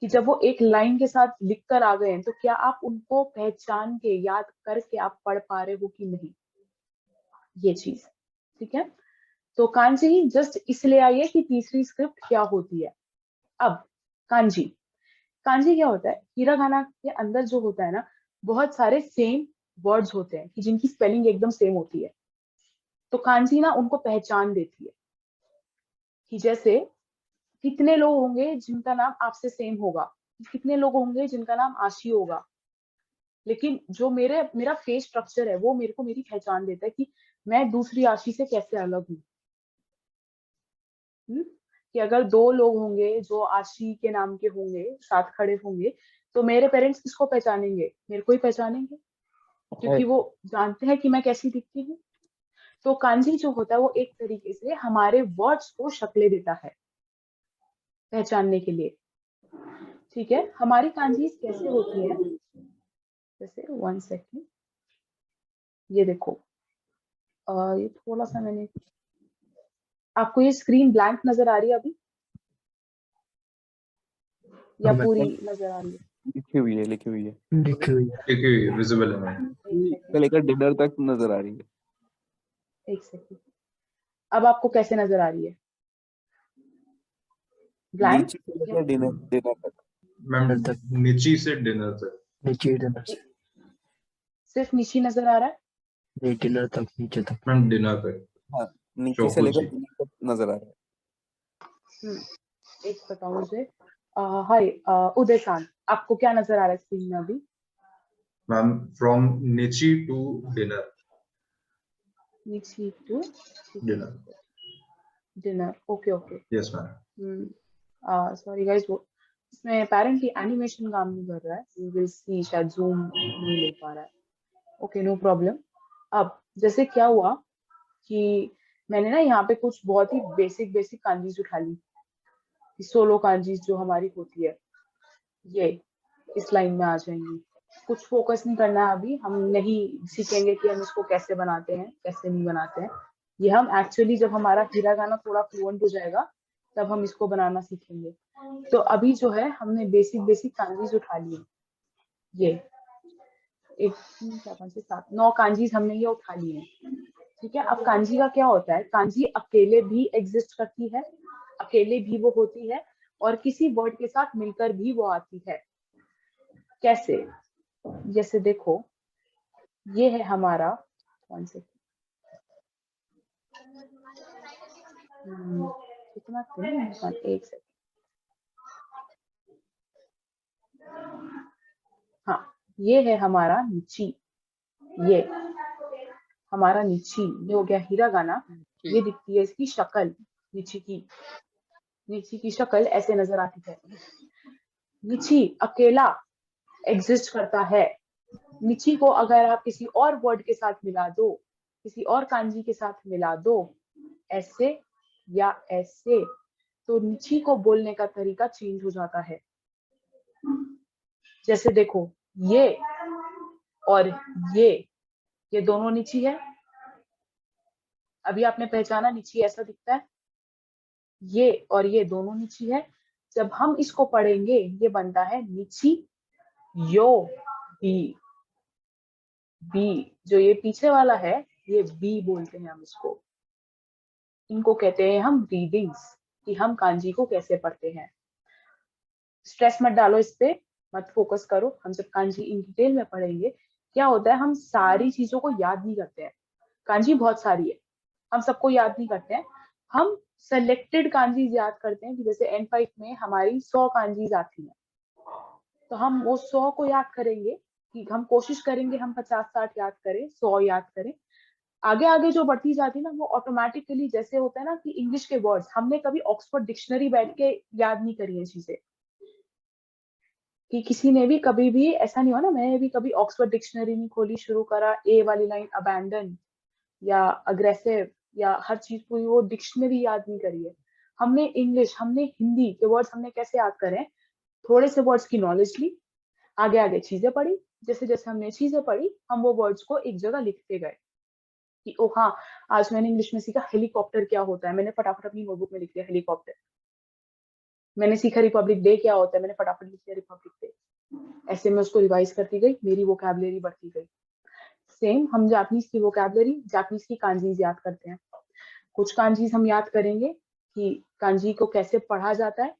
कि जब वो एक लाइन के साथ लिख कर आ गए हैं, तो क्या आप उनको पहचान के याद करके आप पढ़ पा रहे हो कि नहीं, ये चीज। ठीक है, तो कांजी जस्ट इसलिए आई है कि तीसरी स्क्रिप्ट क्या होती है। अब कांजी, कांजी क्या होता है? हिरागाना के अंदर जो होता है ना, बहुत सारे सेम वर्ड्स होते हैं कि जिनकी स्पेलिंग एकदम सेम होती है। तो कांजी ना उनको पहचान देती है कि जैसे कितने लोग होंगे जिनका नाम आपसे सेम होगा, कितने लोग होंगे जिनका नाम आशी होगा, लेकिन जो मेरा फेस स्ट्रक्चर है वो मेरे को मेरी पहचान देता है कि मैं दूसरी आशी से कैसे अलग हूँ। कि अगर 2 लोग होंगे जो आशी के नाम के होंगे, साथ खड़े होंगे, तो मेरे पेरेंट्स किसको पहचानेंगे? मेरे को ही पहचानेंगे, क्योंकि वो जानते हैं कि मैं कैसी दिखती हूँ। तो कांजी जो होता है वो एक तरीके से हमारे वर्ड्स को शक्लें देता है पहचानने के लिए। ठीक है, हमारी कांजी कैसे होती है? जैसे 1 सेकेंड, ये देखो, ये थोड़ा सा मैंने, आपको ये स्क्रीन ब्लैंक नजर आ रही है अभी या पूरी नजर आ रही है? लिखी हुई है विजिबल है, से लेकर डिनर तक नजर आ रही है। एक सेकेंड, अब आपको कैसे नजर आ रही है? ब्लैंक? नीचे से लेकर डिनर डिनर तक। मैम नीची से डिनर तक। नीचे डिनर से सिर्फ नीचे नजर आ रहा है? नहीं, डिनर तक, नीचे तक। मैम डिनर तक। हाँ, नीचे से लेकर डिनर तक नजर आ रहा है। एक बताओ मुझे। हाय उदय खान, आपको क्या नजर आ रहा है स्क्रीन में अभी? मैम फ्रॉम नीची टू डिनर। नीची to dinner. Dinner, okay okay. Yes ma'am. Sorry guys, वो इसमें अपेरेंटली एनिमेशन काम नहीं कर रहा है। वी विल सी, शायद जूम नहीं ले पा रहा है। Okay, no problem. अब जैसे क्या हुआ कि मैंने ना यहाँ पे कुछ बहुत ही बेसिक कांजीज उठा ली, सोलो कांजीज जो हमारी होती है, ये इस लाइन में आ जाएंगी। कुछ फोकस नहीं करना है अभी, हम नहीं सीखेंगे कि हम इसको कैसे बनाते हैं कैसे नहीं बनाते हैं। ये हम एक्चुअली जब हमारा हिरागाना थोड़ा फ्लुएंट हो जाएगा तब हम इसको बनाना सीखेंगे। तो अभी जो है हमने बेसिक कांजीज उठा लिए, ये 1 3 4 5 6 7 9 कांजीज हमने ये उठा लिए हैं। ठीक है, अब कांजी का क्या होता है? कांजी अकेले भी एग्जिस्ट करती है, अकेले भी वो होती है, और किसी वर्ड के साथ मिलकर भी वो आती है। कैसे? जैसे देखो, ये है हमारा, कौन से कितना एक सेकंड। हाँ, ये है हमारा नीची, ये हमारा नीची, ये हो गया हिरागाना। ये दिखती है इसकी शक्ल, नीची की शक्ल ऐसे नजर आती है। नीची अकेला एग्जिस्ट करता है। नीची को अगर आप किसी और वर्ड के साथ मिला दो, किसी और कांजी के साथ मिला दो, ऐसे या ऐसे, तो नीची को बोलने का तरीका चेंज हो जाता है। जैसे देखो, ये और ये दोनों नीची है। अभी आपने पहचाना नीची ऐसा दिखता है, ये और ये दोनों नीची है। जब हम इसको पढ़ेंगे ये बनता है नीची यो बी। बी जो ये पीछे वाला है, ये बी बोलते हैं हम इसको। इनको कहते हैं हम रीडिंग्स, कि हम कांजी को कैसे पढ़ते हैं। स्ट्रेस मत डालो इस पे, मत फोकस करो। हम जब कांजी इन डिटेल में पढ़ेंगे, क्या होता है, हम सारी चीजों को याद नहीं करते हैं। कांजी बहुत सारी है, हम सबको याद नहीं करते हैं। हम सेलेक्टेड कांजीज याद करते हैं, कि जैसे N5 में हमारी 100 कांजीज आती हैं, तो हम वो 100 को याद करेंगे, कि हम कोशिश करेंगे हम 50-60 याद करें, 100 याद करें। आगे आगे जो बढ़ती जाती है ना, वो ऑटोमेटिकली, जैसे होता है ना कि इंग्लिश के वर्ड्स, हमने कभी ऑक्सफोर्ड डिक्शनरी बैठ के याद नहीं करी है चीजें, कि किसी ने भी कभी भी ऐसा नहीं हुआ ना, मैंने भी कभी ऑक्सफोर्ड डिक्शनरी नहीं खोली, शुरू करा, ए वाली लाइन अबैंडन या अग्रेसिव या हर चीज पूरी वो डिक्शनरी याद नहीं करी है। हमने इंग्लिश, हमने हिंदी के वर्ड्स हमने कैसे याद करें? थोड़े से वर्ड्स की नॉलेज ली, आगे आगे चीजें पढ़ी, जैसे जैसे हमने चीजें पढ़ी, हम वो वर्ड्स को एक जगह लिखते गए, कि ओ हाँ, आज मैंने इंग्लिश में सीखा हेलीकॉप्टर क्या होता है, मैंने फटाफट अपनी नोटबुक में लिख दिया हेलीकॉप्टर। मैंने सीखा रिपब्लिक डे क्या होता है, मैंने फटाफट लिख दिया रिपब्लिक डे। ऐसे में उसको रिवाइज करती गई, मेरी वोकैबुलरी बढ़ती गई। सेम हम जापानीज की वोकैबुलरी, जापानीज की कांजीज याद करते हैं। कुछ कांजीज हम याद करेंगे कि कांजी को कैसे पढ़ा जाता है,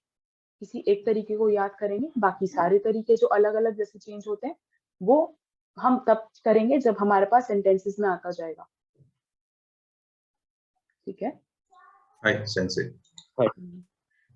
किसी एक तरीके को याद करेंगे। बाकी सारे तरीके जो अलग अलग जैसे चेंज होते हैं, वो हम तब करेंगे जब हमारे पास सेंटेंसेस में आता जाएगा। ठीक है, हाय सेंसे।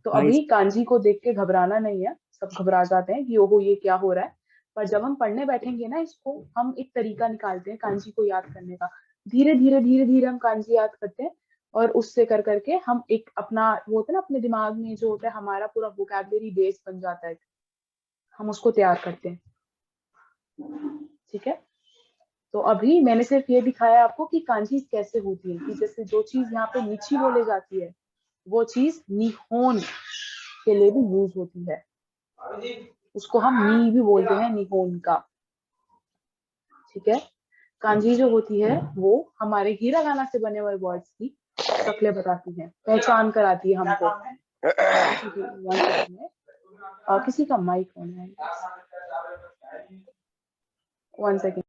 तो अभी कांजी को देख के घबराना नहीं है, सब घबरा जाते हैं कि ओहो ये क्या हो रहा है। पर जब हम पढ़ने बैठेंगे ना इसको, हम एक तरीका निकालते हैं कांजी को याद करने का। धीरे धीरे हम कांजी याद करते हैं, और उससे कर करके हम एक अपना वो होता है ना, अपने दिमाग में जो होता है हमारा पूरा वोकैबुलरी बेस बन जाता है, हम उसको तैयार करते हैं। ठीक है, तो अभी मैंने सिर्फ ये दिखाया आपको कि कांजीज कैसे होती है, कि जैसे जो चीज यहाँ पे नीची बोले जाती है, वो चीज निहोन के लिए भी यूज होती है। उसको हम नी भी बोलते हैं, निहोन का। ठीक है, कांजी जो होती है वो हमारे हिरागाना से बने हुए वर्ड्स की शक्लें बताती हैं, पहचान कराती है हमको। और किसी का माइक ऑन है, 1 सेकेंड।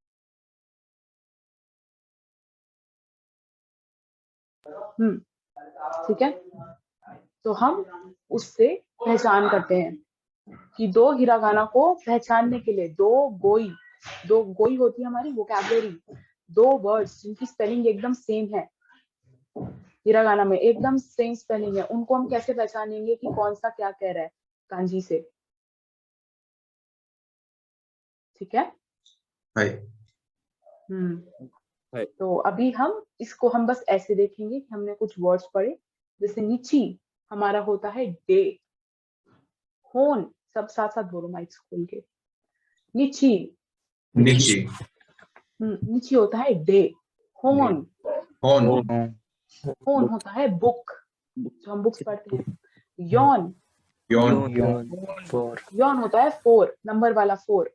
ठीक है। तो हम उससे पहचान करते हैं कि दो हिरागाना को पहचानने के लिए दो गोई होती है हमारी वोकैबुलरी, दो वर्ड्स जिनकी स्पेलिंग एकदम सेम है, हिरागाना में एकदम सेम स्पेलिंग है, उनको हम कैसे पहचानेंगे कि कौन सा क्या कह रहा है कांजी से, ठीक है। तो अभी हम इसको हम बस ऐसे देखेंगे कि हमने कुछ वर्ड्स पढ़े, जैसे नीची हमारा होता है डे, होन सब साथ साथ बोलो माइक खोल के, नीची नीची होता है डे, होन होता है बुक, जो हम बुक्स पढ़ते हैं, यौन होता है 4 नंबर वाला 4,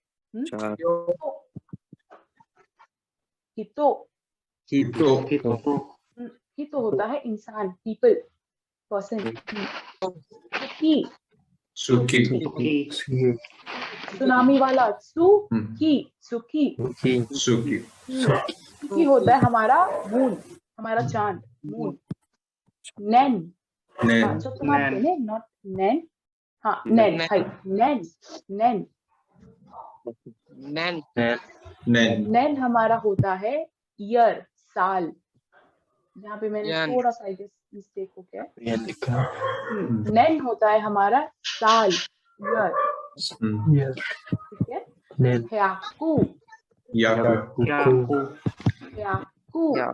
हितो होता है इंसान, पीपल पर्सन, सुखी सुनामी वाला सुखी होता है हमारा मून, हमारा चांद, मून। नैन जो तुम आप बोले नॉट नैन, हाँ नैन, नैन हमारा होता है ईयर, साल। यहाँ पे मैंने थोड़ा सा मिस्टेक हो गया, नैन होता है हमारा साल, ईयर, ठीक है। याकू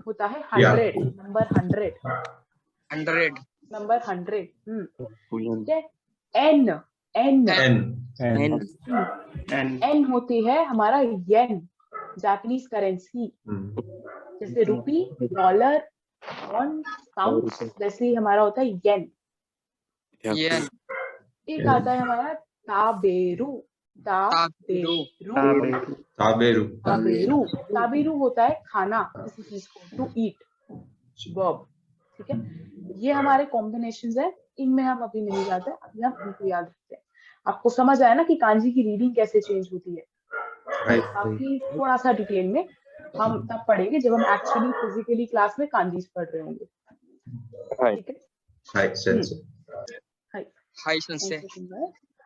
होता है 100, नंबर 100 नंबर 100, ठीक है। एन होती है हमारा येन, जापानीज करेंसी, जैसे रुपी, डॉलर, पाउंड, वैसे ही हमारा होता है येन। एक आता है हमारा ताबेरू होता है खाना, किसी चीज को, टू ईट, वर्ब, ठीक है। ये हमारे कॉम्बिनेशंस है, इनमें हम अभी नहीं जाते, अभी हम इनको याद रखते हैं। आपको समझ आया ना कि कांजी की रीडिंग कैसे चेंज होती है, बाकी थोड़ा सा डिटेल में हम तब पढ़ेंगे जब हम एक्चुअली फिजिकली क्लास में कांजीज पढ़ रहे होंगे, ठीक है।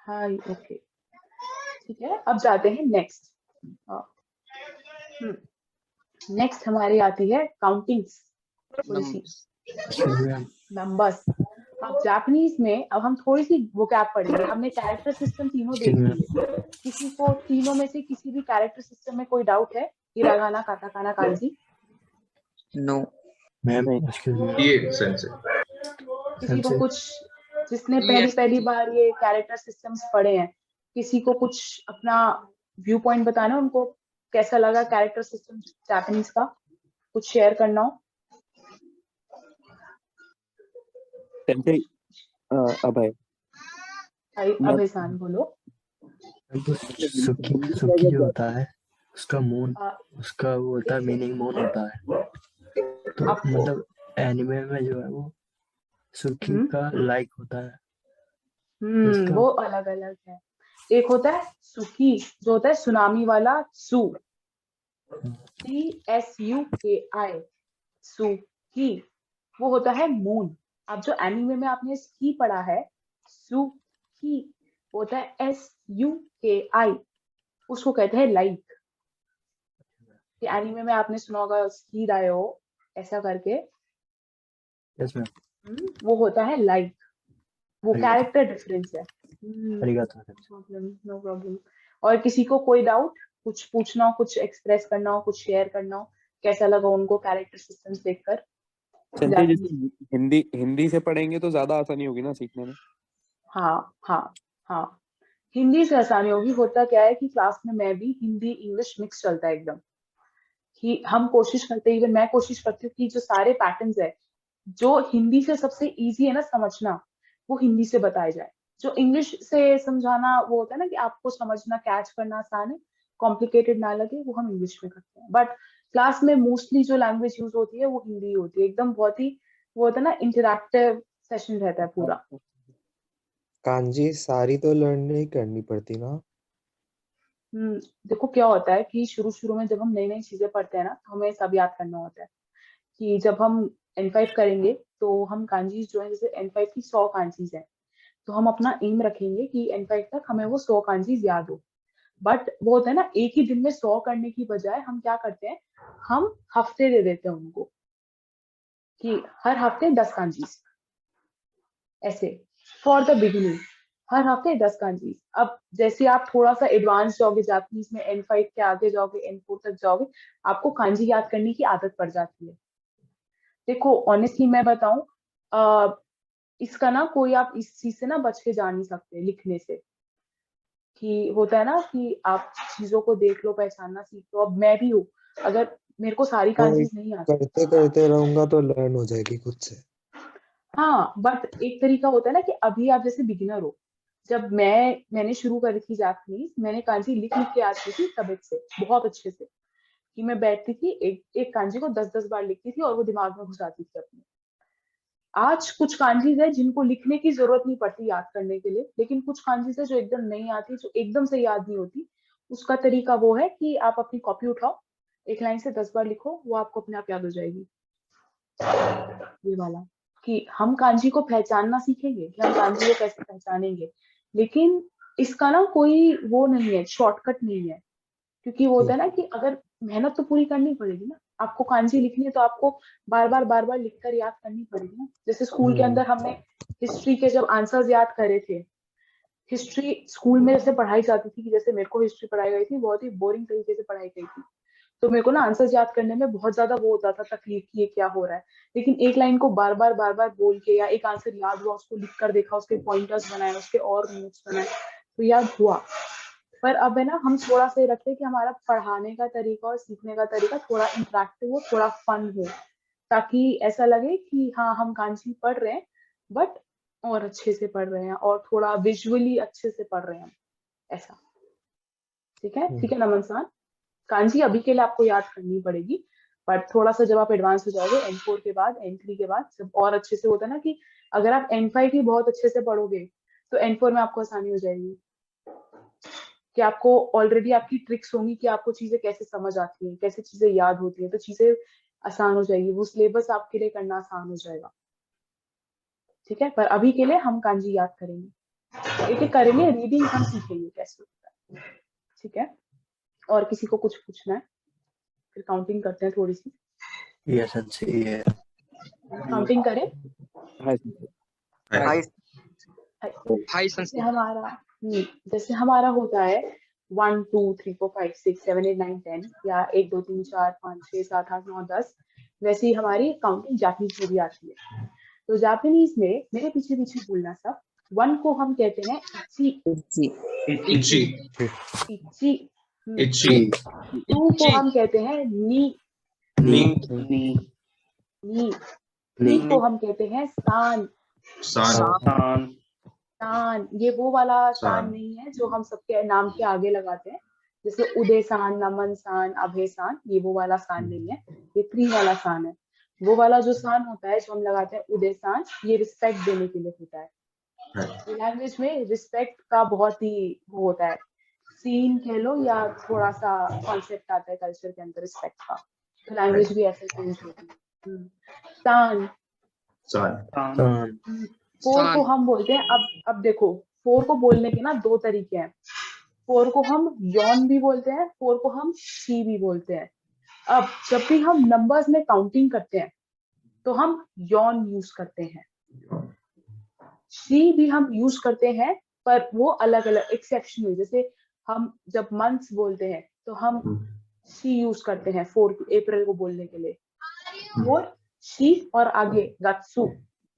हाय ओके, ठीक है। अब जाते हैं नेक्स्ट। नेक्स्ट हमारी आती है काउंटिंग्स, नंबर्स। अब जापानीज में अब हम थोड़ी सी वोकैब पढ़ेंगे। हमने कैरेक्टर सिस्टम तीनों देख लिए, किसी को तीनों में से किसी भी कैरेक्टर सिस्टम में कोई डाउट है? हिरागाना, काटाकाना, कांजी? नो मैम, किसी को कुछ, जिसने पहली बार ये कैरेक्टर सिस्टम्स पढ़े हैं, किसी को कुछ अपना व्यू पॉइंट बताना, उनको कैसा लगा कैरेक्टर सिस्टम जापानीज का, कुछ शेयर करना हो? अभय सान बोलो। सुखी जो होता है उसका मून, उसका वो होता है मीनिंग मून होता है, तो मतलब एनिमे में जो है वो सुखी का लाइक होता है, वो अलग अलग है। एक होता है सुकी, जो होता है सुनामी वाला, SUKI, सुकी, वो होता है मून। अब जो एनिमे में आपने स्की पढ़ा है, सुकी, होता है SUKI, उसको कहते हैं लाइक। एनिमे में आपने सुना होगा स्की रायो ऐसा करके, वो होता है लाइक, वो कैरेक्टर डिफरेंस है। No problem. और किसी को कोई डाउट, कुछ पूछना हो, कुछ एक्सप्रेस करना हो, कुछ शेयर करना हो, कैसा लगा उनको कैरेक्टर सिस्टम्स देखकर? हिंदी से पढ़ेंगे तो ज्यादा आसानी होगी ना सीखने में। हाँ, हिंदी से आसानी होगी। होता क्या है कि क्लास में मैं भी हिंदी इंग्लिश मिक्स चलता है एकदम, कि हम कोशिश करते हैं, इवन मैं कोशिश करती हूँ कि जो सारे पैटर्न्स है जो हिंदी से सबसे इजी है ना समझना, वो हिंदी से बताया जाए। जो इंग्लिश से समझाना वो होता है ना कि आपको समझना, कैच करना आसान है, कॉम्प्लिकेटेड ना लगे, वो हम इंग्लिश में करते हैं। बट क्लास में मोस्टली जो लैंग्वेज यूज होती है वो हिंदी होती है, एकदम बहुत ही वो होता है ना, इंटरैक्टिव सेशन रहता है पूरा। कांजी सारी तो लर्न नहीं करनी पड़ती ना? देखो क्या होता है कि शुरू में जब हम नई नई चीजें पढ़ते हैं ना, तो हमें सब याद करना होता है कि जब हम N5 करेंगे तो हम कांजीज जो है, जैसे N5 की 100 कांजीज है, तो हम अपना एम रखेंगे कि N5 तक हमें वो 100 कांजीज याद हो। बट वो होता है ना, एक ही दिन में 100 करने की बजाय हम क्या करते हैं, हम हफ्ते दे देते हैं उनको कि हर हफ्ते 10 कांजीज, ऐसे फॉर द बिगिनिंग, हर हफ्ते 10 कांजीज। अब जैसे आप थोड़ा सा एडवांस जाओगे जापानीज में, N5 के आगे जाओगे, N4 तक जाओगे, आपको कांजी याद करने की आदत पड़ जाती है। देखो ऑनेस्टली मैं बताऊं, इसका ना कोई, आप इस चीज से ना बच के जा नहीं सकते लिखने से, कि होता है ना कि आप चीजों को देख लो, पहचानना सीख लो। अब मैं भी हूँ, अगर मेरे को सारी कांजीज नहीं आती, करते करते रहूंगा तो लर्न हो जाएगी खुद से। हाँ, बट एक तरीका होता है ना कि अभी आप जैसे बिगिनर हो, जब मैंने शुरू करी थी जापानीज, मैंने कांजी लिख लिख के आती थी तबीयत से, बहुत अच्छे से, कि मैं बैठती थी एक कांजी को 10-10 बार लिखती थी और वो दिमाग में घुसाती थी अपने। आज कुछ कांजीज है जिनको लिखने की जरूरत नहीं पड़ती याद करने के लिए, लेकिन कुछ कांजीज है जो एकदम नहीं आती, जो एकदम से याद नहीं होती। उसका तरीका वो है कि आप अपनी कॉपी उठाओ, एक लाइन से 10 बार लिखो, वो आपको अपने आप याद हो जाएगी। ये वाला कि हम कांजी को पहचानना सीखेंगे, कि हम कांजी को कैसे पहचानेंगे, लेकिन इसका ना कोई वो नहीं है, शॉर्टकट नहीं है। क्योंकि वो होता है ना कि अगर मेहनत तो पूरी करनी पड़ेगी ना, आपको कांजी लिखनी है तो आपको बार बार लिखकर याद करनी पड़ेगी ना। जैसे स्कूल के अंदर हमने हिस्ट्री के जब आंसर्स याद करे थे, हिस्ट्री स्कूल में जैसे पढ़ाई जाती थी, कि जैसे मेरे को हिस्ट्री पढ़ाई गई थी, बहुत ही बोरिंग तरीके से पढ़ाई गई थी, तो मेरे को ना आंसर्स याद करने में बहुत ज्यादा वो होता था, तकलीफ की ये क्या हो रहा है। लेकिन एक लाइन को बार बार बोल के, या एक आंसर याद हुआ उसको लिख कर देखा, उसके पॉइंटर्स बनाए, उसके और नोट्स बनाए, तो याद हुआ। पर अब है ना, हम थोड़ा सा रखते हैं कि हमारा पढ़ाने का तरीका और सीखने का तरीका थोड़ा इंटरेक्टिव हो, थोड़ा फन हो, ताकि ऐसा लगे कि हाँ हम कांजी पढ़ रहे हैं, बट और अच्छे से पढ़ रहे हैं, और थोड़ा विजुअली अच्छे से पढ़ रहे हैं, ऐसा। ठीक है नमन सर, कांजी अभी के लिए आपको याद करनी पड़ेगी, पर थोड़ा सा जब आप एडवांस हो जाओगे N4 के बाद, N3 के बाद, जब और अच्छे से होता है ना, कि अगर आप N5 ही बहुत अच्छे से पढ़ोगे तो N4 में आपको आसानी हो जाएगी, कि आपको ऑलरेडी आपकी ट्रिक्स होंगी कि आपको चीजें कैसे समझ आती हैं, कैसे चीजें याद होती हैं, तो चीजें आसान हो जाएगी, वो सिलेबस आपके लिए करना आसान हो जाएगा। ठीक है, पर अभी के लिए हम कांजी याद करेंगे, एक एक करेंगे, रीडिंग हम सीखेंगे कैसे होता है। ठीक है, और किसी को कुछ पूछना है? फिर काउंटिंग करते हैं थोड़ी सी। यस सही है, काउंटिंग करें। हाय जैसे हमारा होता है 1 2 3 4 5 6 7 8 9 10, या 1 2 3 4 5 6 7 8 9 10, वैसे ही हमारी काउंटिंग जापानीज में भी आती है। तो जापानीज में मेरे पीछे पीछे बोलना सब। 1 को हम कहते हैं इची। 2 को हम कहते हैं नी। 3 को हम कहते हैं सान। ये वो वाला सान नहीं है जो हम सबके नाम के आगे लगाते हैं, जैसे उदय सान, नमन सान, अभय सान, ये वो वाला सान नहीं है, ये 3 वाला सान है। वो वाला जो सान होता है जो हम लगाते हैं उदय सान, ये रिस्पेक्ट देने के लिए होता है। लैंग्वेज में रिस्पेक्ट का बहुत ही वो होता है, सीन कह लो, या थोड़ा सा कॉन्सेप्ट आता है कल्चर के अंदर रिस्पेक्ट का, तो लैंग्वेज भी ऐसे चेंज होती है। सान 4 को हम बोलते हैं, अब देखो 4 को बोलने के ना 2 तरीके हैं। 4 को हम यौन भी बोलते हैं, 4 को हम शी भी बोलते हैं। अब जब भी हम नंबर्स में काउंटिंग करते हैं तो हम यौन यूज करते हैं, शी भी हम यूज करते हैं, पर वो अलग अलग एक्सेप्शनल। जैसे हम जब मंथ्स बोलते हैं तो हम शी यूज करते हैं 4 अप्रैल को बोलने के लिए, 4 शी, और आगे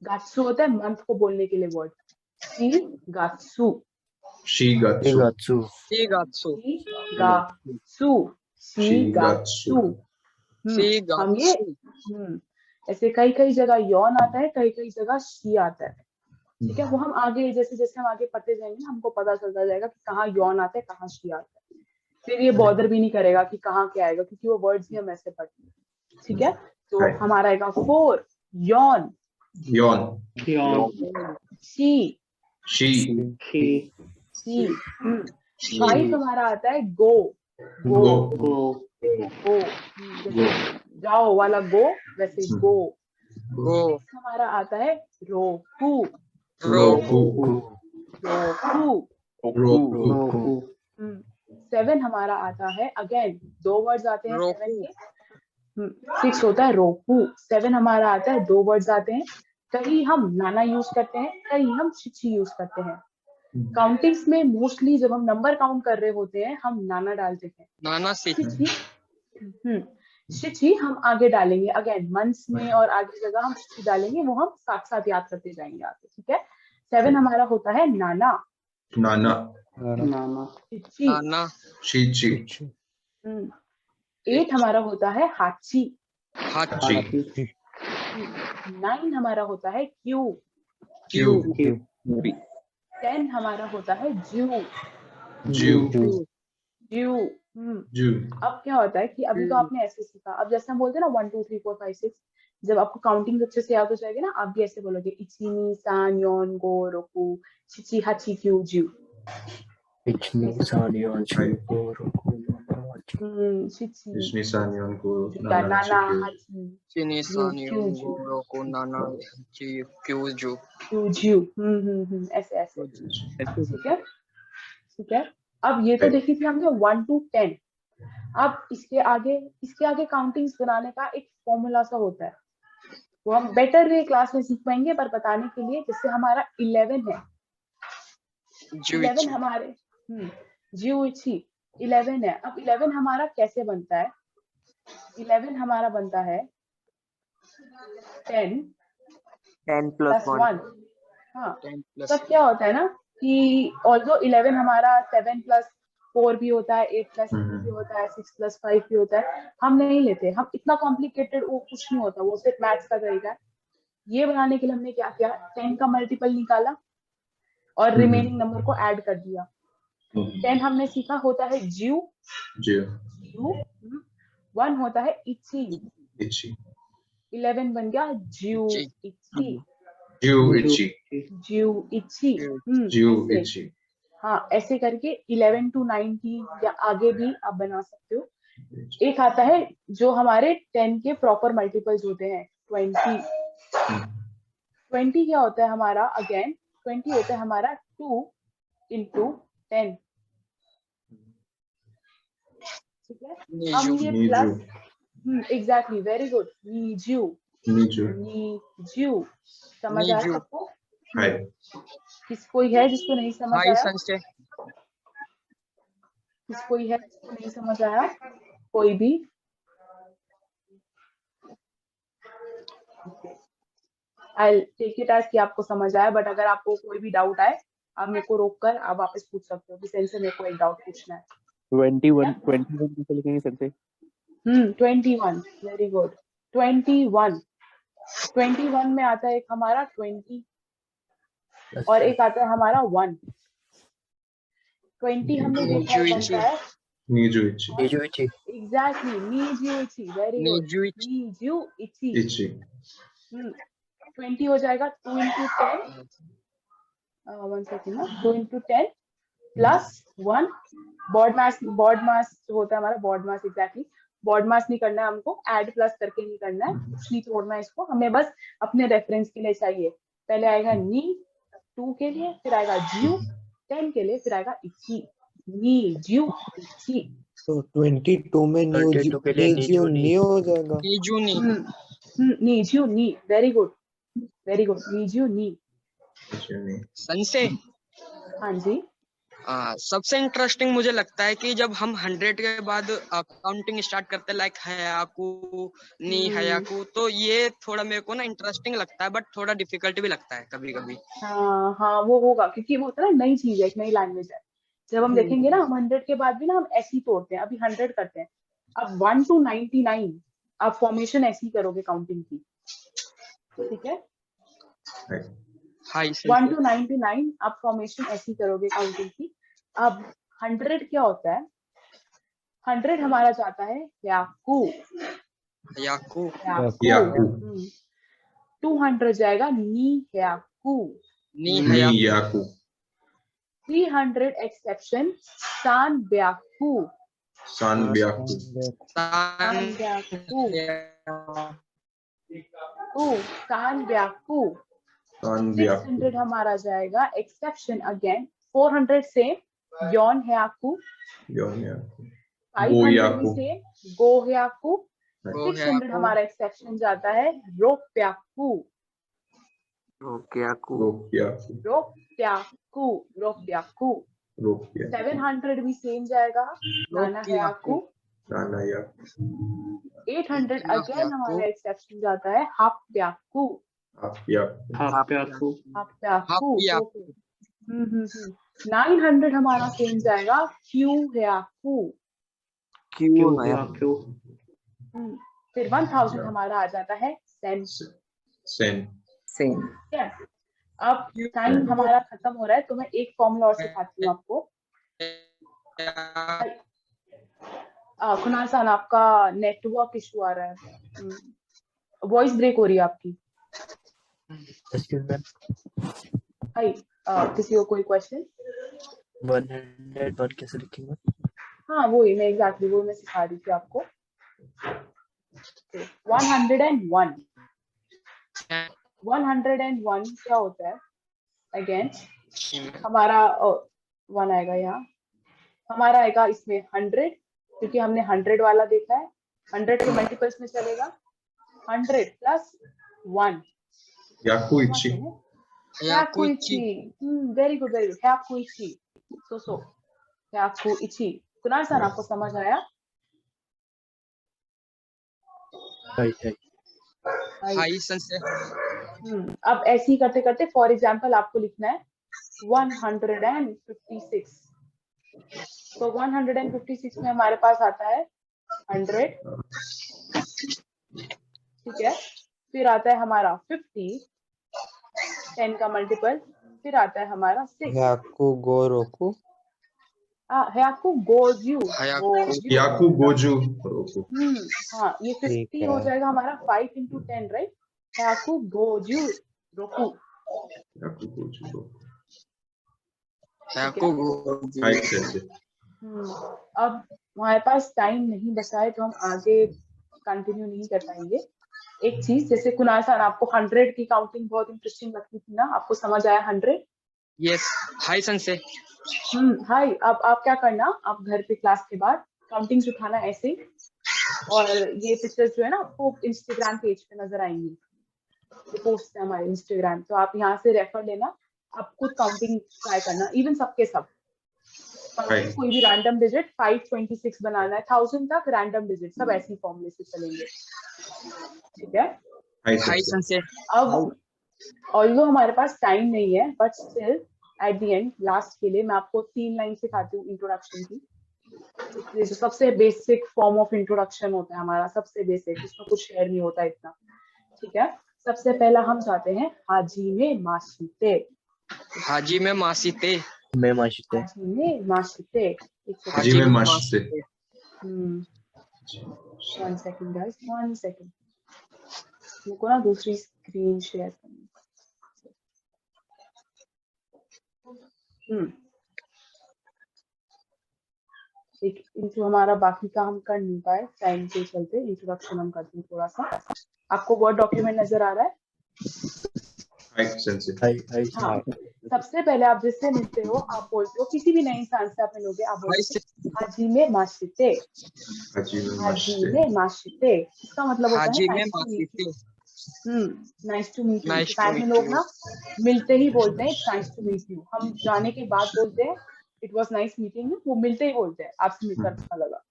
गात्सु होता है मंथ को बोलने के लिए वर्ड, गात्सु। हम ये ऐसे कई जगह यौन आता है, कई जगह शी आता है। ठीक है, वो हम आगे जैसे जैसे हम आगे पढ़ते जाएंगे ना, हमको पता चलता जाएगा कि कहाँ यौन आता है, कहाँ शी आता है। फिर ये बॉदर भी नहीं करेगा कि कहाँ क्या आएगा, क्योंकि वो वर्ड्स ही हम ऐसे पढ़ते हैं। ठीक है, तो हमारा आएगा 4 यौन, शी, 5 हमारा आता है गो, जैसे जाओ वाला गो, वैसे गो। गो, हमारा आता है roku, Roku. roku। Roku. 7 हमारा आता है, अगेन 2 वर्ड्स आते हैं 7 roku, के। 6 होता है roku। 7 हमारा आता है, 2 वर्ड्स आते हैं, कहीं हम नाना यूज करते हैं, कहीं हम शिची यूज करते हैं। काउंटिंग्स में मोस्टली जब हम नंबर काउंट कर रहे होते हैं हम नाना डालते हैं। नाना शिची शिची हम आगे डालेंगे, अगेन मंथ्स में और आगे जगह हम शिची डालेंगे, वो हम साथ साथ याद करते जाएंगे आगे, ठीक है। 7 हमारा होता है नाना, Nana. शिची। नाना, Chichi. 8 हमारा होता है हाची। हाची, 9 हमारा होता है क्यू। Q. 10 हमारा होता है जू। Jew. जू। Jew. अब क्या होता है कि अभी तो आपने ऐसे सीखा, अब जैसे हम बोलते हैं ना 1 2 3 4 5 6, जब आपको काउंटिंग अच्छे से याद हो जाएगी ना, आप भी ऐसे बोलोगे इचिनी सान योन गो रोकू चिची हाची क्यू जू। इचनी सानियोन शिको roku नाना हाची। चिची Ishni Sanyon ko जुटा Nana नाना Chikyu. हाची चिनी जू क्यू सानियों, जू गोरोको, नाना, क्यू जू, क्यू जू। ऐसे ऐसे, ठीक है ठीक है। अब ये तो देखी थी हमने 1 to 10। अब इसके आगे काउंटिंग्स बनाने का एक फॉर्मूला सा होता है, वो हम बेटर वे क्लास में सीख पाएंगे, पर बताने के लिए जैसे हमारा 11 है, 11 हमारे जीविची 11 है। अब 11 हमारा कैसे बनता है? 11 हमारा बनता है 10 plus 1। हाँ, तब क्या होता है ना कि ऑल्दो 11 हमारा 7 plus 4 भी होता है, 8 plus 6 भी होता है, 6 plus 5 भी होता है, हम नहीं लेते, हम इतना कॉम्प्लिकेटेड वो कुछ नहीं होता, वो सिर्फ मैथ्स का तरीका है। ये बनाने के लिए हमने क्या किया, 10 का मल्टीपल निकाला और रिमेनिंग नंबर को ऐड कर दिया। 10 हमने सीखा होता है ज्यू, 1 होता है इची, 11 बन गया ज्यू इची, ज्यू इची। हाँ, ऐसे करके 11 to 19 या आगे भी आप बना सकते हो। एक आता है जो हमारे 10 के प्रॉपर मल्टीपल्स होते हैं, 20। 20 क्या होता है हमारा, अगेन 20 होता है हमारा 2 into 10, ठीक है। हम ये प्लस, एग्जैक्टली, वेरी गुड, नीज्यू समझ आया आपको? कोई है जिसको नहीं समझ आया? कोई है जिसको नहीं समझ आया? कोई भी? I'll take it as कि आपको समझ आया, बट अगर आपको कोई भी डाउट आए आप मेरे को रोक कर आप वापस पूछ सकते हो कि सेंसे मेरे को एक डाउट पूछना है। 21 कैसे लिखेंगे सेंसे? 21, very good. 21 में आता है एक हमारा 20 और एक आता है हमारा 1। 20 हमने देखा है बनता है नीजुइची, एग्जैक्टली, नीजुइची, वेरी गुड, नीजुइची। 20 हो जाएगा 2 into 10, 1 सेकेंड ना, 2 into 10 प्लस 1, बॉड मास होता है हमारा, बॉड मास, एग्जैक्टली, बॉड मास नहीं करना है हमको, ऐड प्लस करके नहीं करना है, कुछ नहीं तोड़ना है इसको, हमें बस अपने रेफरेंस के लिए चाहिए। पहले आएगा नी 2 के लिए, फिर आएगा ज्यू 10 के लिए, फिर आएगा इची, नी ज्यू इची। तो 22 में नीज्यू नी हो जाएगा। नीज्यू नी, वेरी गुड, नीज्यू नी। संसे, हाँ जी। सबसे इंटरेस्टिंग मुझे लगता है कि जब हम 100 के बाद काउंटिंग स्टार्ट करते हैं, लाइक हयाकू, नी हयाकू, तो ये थोड़ा मेरे को ना इंटरेस्टिंग लगता है, बट थोड़ा डिफिकल्ट भी लगता है कभी कभी। हाँ, वो होगा क्योंकि वो होता है ना, नई चीज है, एक नई लैंग्वेज है। जब हम देखेंगे ना, हम 100 के बाद भी ना हम ऐसे ही तोड़ते हैं, अभी 100 करते हैं, अब 1 to 99 आप फॉर्मेशन ऐसी ही करोगे काउंटिंग की, ठीक है। 1 to 99 आप फॉर्मेशन ऐसी करोगे काउंटिंग की। अब 100 क्या होता है, 100 हमारा जाता है याकू, 200 जाएगा नी याकू, 300 एक्सेप्शन सान ब्याकू, ब्याकू, कान ब्याकू। 600 हमारा जाएगा एक्सेप्शन अगेन, 400 सेम योन हयाकू, 500 भी सेम गो हयाकू, 600 हमारा एक्सेप्शन जाता है रोप्याकू, रोप्याकू। 700 भी सेम जाएगा नाना हयाकू, 800 अगेन हमारा एक्सेप्शन जाता है हाप्याकू, हाप्याकू। 900 हमारा सेम जाएगा क्यू हयाकू, फिर 1000 हमारा आ जाता है सेन। अब टाइम हमारा खत्म हो रहा है तो मैं एक फॉर्मूला और सिखाती हूँ आपको। कुणाल सान, आपका नेटवर्क इशू आ रहा है, वॉइस ब्रेक हो रही है आपकी। हाय, किसी को कोई क्वेश्चन? 101 कैसे लिखेंगे? हाँ वही मैं एग्जैक्टली वो मैं सिखा रही थी आपको। 101 क्या होता है? अगेन हमारा 1 आएगा यहाँ, हमारा आएगा इसमें 100 क्योंकि हमने 100 वाला देखा है, 100 के मल्टीपल्स में चलेगा 100 प्लस 1 याकुइची। वेरी गुड हयाकुइची। सो हयाकुइची। कुणाल सान, आपको समझ आया? अब ऐसे ही करते करते फॉर एग्जाम्पल आपको लिखना है 156। तो 156 में हमारे पास आता है 100, ठीक है, फिर आता है हमारा 50, 10 का मल्टीपल, फिर आता है हमारा 6। हयाकू गोरोकू, हयाकू गोजू, याकू गोजू। हाँ ये 50 हो जाएगा हमारा 5 into 10, राइट? हयाकू गोजू रोकू। अब हमारे पास टाइम नहीं बचा है तो हम आगे कंटिन्यू नहीं कर पाएंगे। एक चीज, जैसे कुणाल सान, आपको 100 की काउंटिंग बहुत इंटरेस्टिंग लगती थी ना, आपको समझ आया 100? यस, हाय सनसे। हाय। अब आप क्या करना, आप घर पे क्लास के बाद काउंटिंग्स उठाना ऐसे, और ये पिक्चर्स जो है ना आपको इंस्टाग्राम पेज पे नजर आएंगी, पोस्ट है हमारे इंस्टाग्राम, तो आप यहाँ से रेफर लेना, आप खुद काउंटिंग ट्राई करना, इवन सबके सब कोई भी रैंडम डिजिट 526 बनाना है 1000 तक, रैंडम डिजिट सब ऐसी फॉर्मूले से चलेंगे, ठीक है? अब ऑल्दो हमारे पास टाइम नहीं है, but still at the and last के लिए मैं आपको 3 लाइन सिखाती हूँ इंट्रोडक्शन की। जो सबसे बेसिक फॉर्म ऑफ इंट्रोडक्शन होता है हमारा, सबसे बेसिक, जिसमें कुछ शेयर नहीं होता इतना, ठीक है? सबसे पहला हम जाते हैं हाजी में माशीते। हाजी में माशीते। में माशीते। हाजी में माशीते। हाजी में माशीते। 1 सेकंड गाइस, 1 सेकंड, मुझको ना दूसरी स्क्रीन शेयर करनी। एक इंट्रो हमारा बाकी का हम कर नहीं पाए टाइम के चलते, इंट्रोडक्शन हम करते हैं थोड़ा सा। आपको वर्ड डॉक्यूमेंट नजर आ रहा है? हाँ, सबसे पहले आप जिससे मिलते हो आप बोलते हो, किसी भी नए इंसान से आप मिलोगे आप बोलते हो हाजी में माशीते। हाजी में माशीते, इसका मतलब होता है nice to meet you. France में लोग ना मिलते ही बोलते हैं नाइस टू मीट यू, हम जाने के बाद बोलते हैं it was nice meeting you, वो मिलते ही बोलते हैं आपसे मिलकर अच्छा लगा।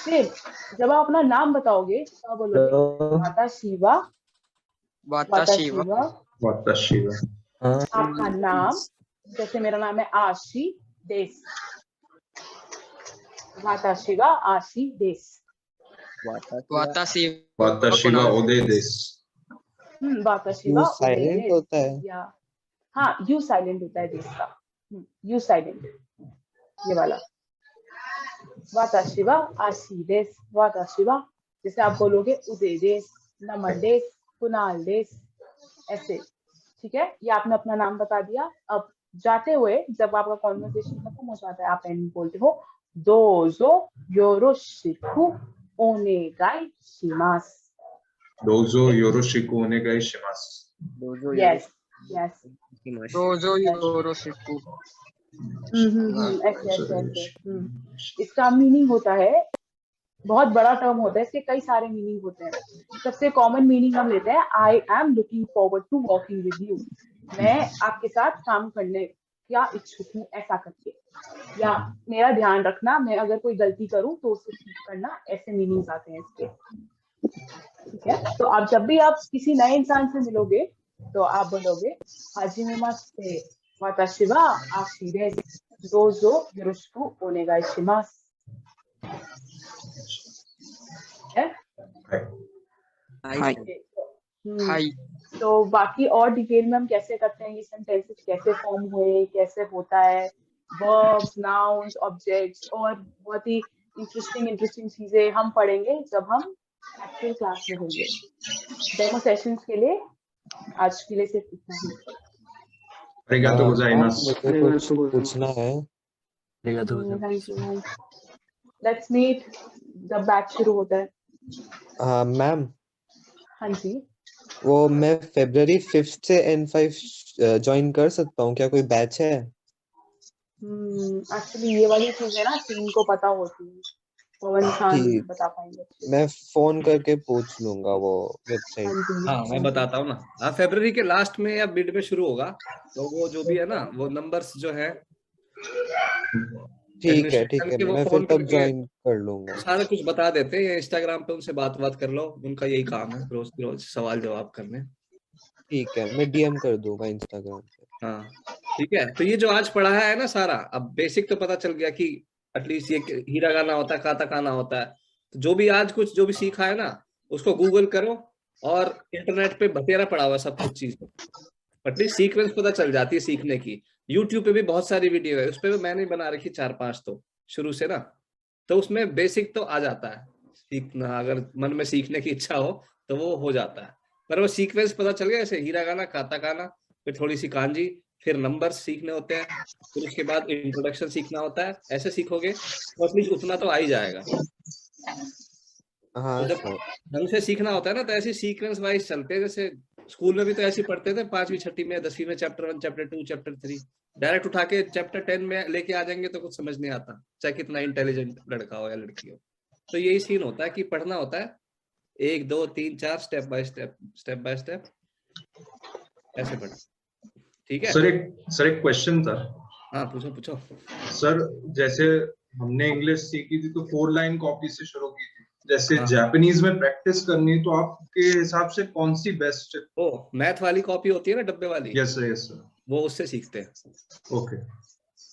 फिर जब आप अपना नाम बताओगे तो आप बोलोगे वाताशिवा, वाताशिवा, वाताशिवा। आपका नाम, जैसे मेरा नाम है आशी देस, वाताशिवा आशी देस। वाताशिवा ओदे देस। वाताशिवा साइलेंट होता है या हाँ यू साइलेंट होता है देश का, यू साइलेंट, ये वाला वाताशिवा आशी देस। वाताशिवा जैसे आप बोलोगे उदय देस, नमन देस, कुणाल देस, ऐसे, ठीक है? ये आपने अपना नाम बता दिया। अब जाते हुए जब आपका कॉन्वर्सेशन खत्म हो जाता है आप एंड बोलते हो दोजो योरोशिकु ओनेगाई शिमास। Dozo yoroshiku onegai shimasu. Yes, yes. Dozo yoroshiku. ऐसे। इसका मीनिंग होता है, बहुत बड़ा टर्म होता है, इसके कई सारे मीनिंग होते हैं। सबसे कॉमन मीनिंग हम लेते हैं, I am looking forward to walking with you. मैं आपके साथ काम करने या इच्छुक हूँ, ऐसा करके, या मेरा ध्यान रखना, मैं अगर कोई गलती करूँ तो उसे ठीक करना, ऐसे मीनिंग्स आते हैं इसके। ठीक है, तो आप जब भी आप किसी नए इंसान से मिलोगे तो आप बोलोगे हाजिमे मास्ते वाताशी wa आशी desu, दोजो योरोशिकु ओनेगाई शिमासु। हाय। तो बाकी और डिटेल में हम कैसे करते हैं, ये सेंटेंसेस कैसे फॉर्म हुए, कैसे होता है, वर्ब्स, नाउन्स, ऑब्जेक्ट्स, और बहुत ही इंटरेस्टिंग चीजें हम पढ़ेंगे जब हम एक्चुअल क्लास में होंगे। डेमो सेशंस के लिए आज के लिए सिर्फ इतना ही। arigatou gozaimasu. मुझे कुछ पूछना है। लेट्स मीट जब बैच शुरू होता है। हाँ मैम, हाँ जी, वो मैं February 5th से N5 ज्वाइन कर सकता हूँ क्या? कोई बैच है? एक्चुअली ये वाली चीजें ना टीम को पता होती है, पवन खान ठीक, बता पाएंगे। मैं फोन करके पूछ लूंगा वो वेबसाइट। हाँ मैं बताता हूँ ना। हाँ फरवरी के लास्ट में या मिड में शुरू होगा, तो वो जो भी है ना, वो नंबर्स जो है ठीक है, के वो मैं फोन फिर तब करके ज्वाइन कर लूंगा। सारा कुछ बता देते हैं। इंस्टाग्राम पे उनसे बात कर लो, उनका यही काम है, रोज रोज सवाल जवाब करने। ठीक है, मैं डीएम कर दूंगा इंस्टाग्राम पे। हाँ ठीक है। तो ये जो आज पढ़ा है ना सारा, अब बेसिक तो पता चल गया कि एटलीस्ट ये हीरागाना होता है, काताकाना होता है। तो जो भी आज कुछ जो भी सीखा है ना, उसको गूगल करो, और इंटरनेट पे बतेरा पड़ा हुआ सब कुछ चीज, एटलीस्ट सीक्वेंस पता चल जाती है सीखने की। यूट्यूब पे भी बहुत सारी वीडियो है, उस पर मैंने बना रखी 4-5 तो शुरू से ना, तो उसमें बेसिक तो आ जाता है सीखना। अगर मन में सीखने की इच्छा हो तो वो हो जाता है, पर वो सीक्वेंस पता चल गया, जैसे हीरागाना, काताकाना, फिर थोड़ी सी कांजी, फिर नंबर्स सीखने होते हैं, फिर उसके बाद इंट्रोडक्शन सीखना होता है। ऐसे सीखोगे तो एटलीस्ट उतना तो आ ही जाएगा। हाँ तो जब ढंग से सीखना होता है ना, तो ऐसे सीक्वेंस वाइज चलते हैं। जैसे स्कूल में भी तो ऐसे पढ़ते थे, 5वीं 6वीं में 10वीं में चैप्टर 1, चैप्टर 2, चैप्टर 3, डायरेक्ट उठा के चैप्टर 10 में लेके आ जाएंगे तो कुछ समझ नहीं आता, चाहे कितना इंटेलिजेंट लड़का हो या लड़की हो। तो यही सीन होता है कि पढ़ना होता है 1 2 3 4 स्टेप बाय स्टेप ऐसे पढ़। ठीक है सर एक क्वेश्चन था। हाँ पूछो। सर जैसे हमने इंग्लिश सीखी थी तो 4 लाइन कॉपी से शुरू की थी, जैसे जापानीज में प्रैक्टिस करनी है तो आपके हिसाब से कौन सी बेस्ट है? ओ मैथ वाली कॉपी होती है ना, डब्बे वाली। Yes sir. वो उससे सीखते हैं। ओके।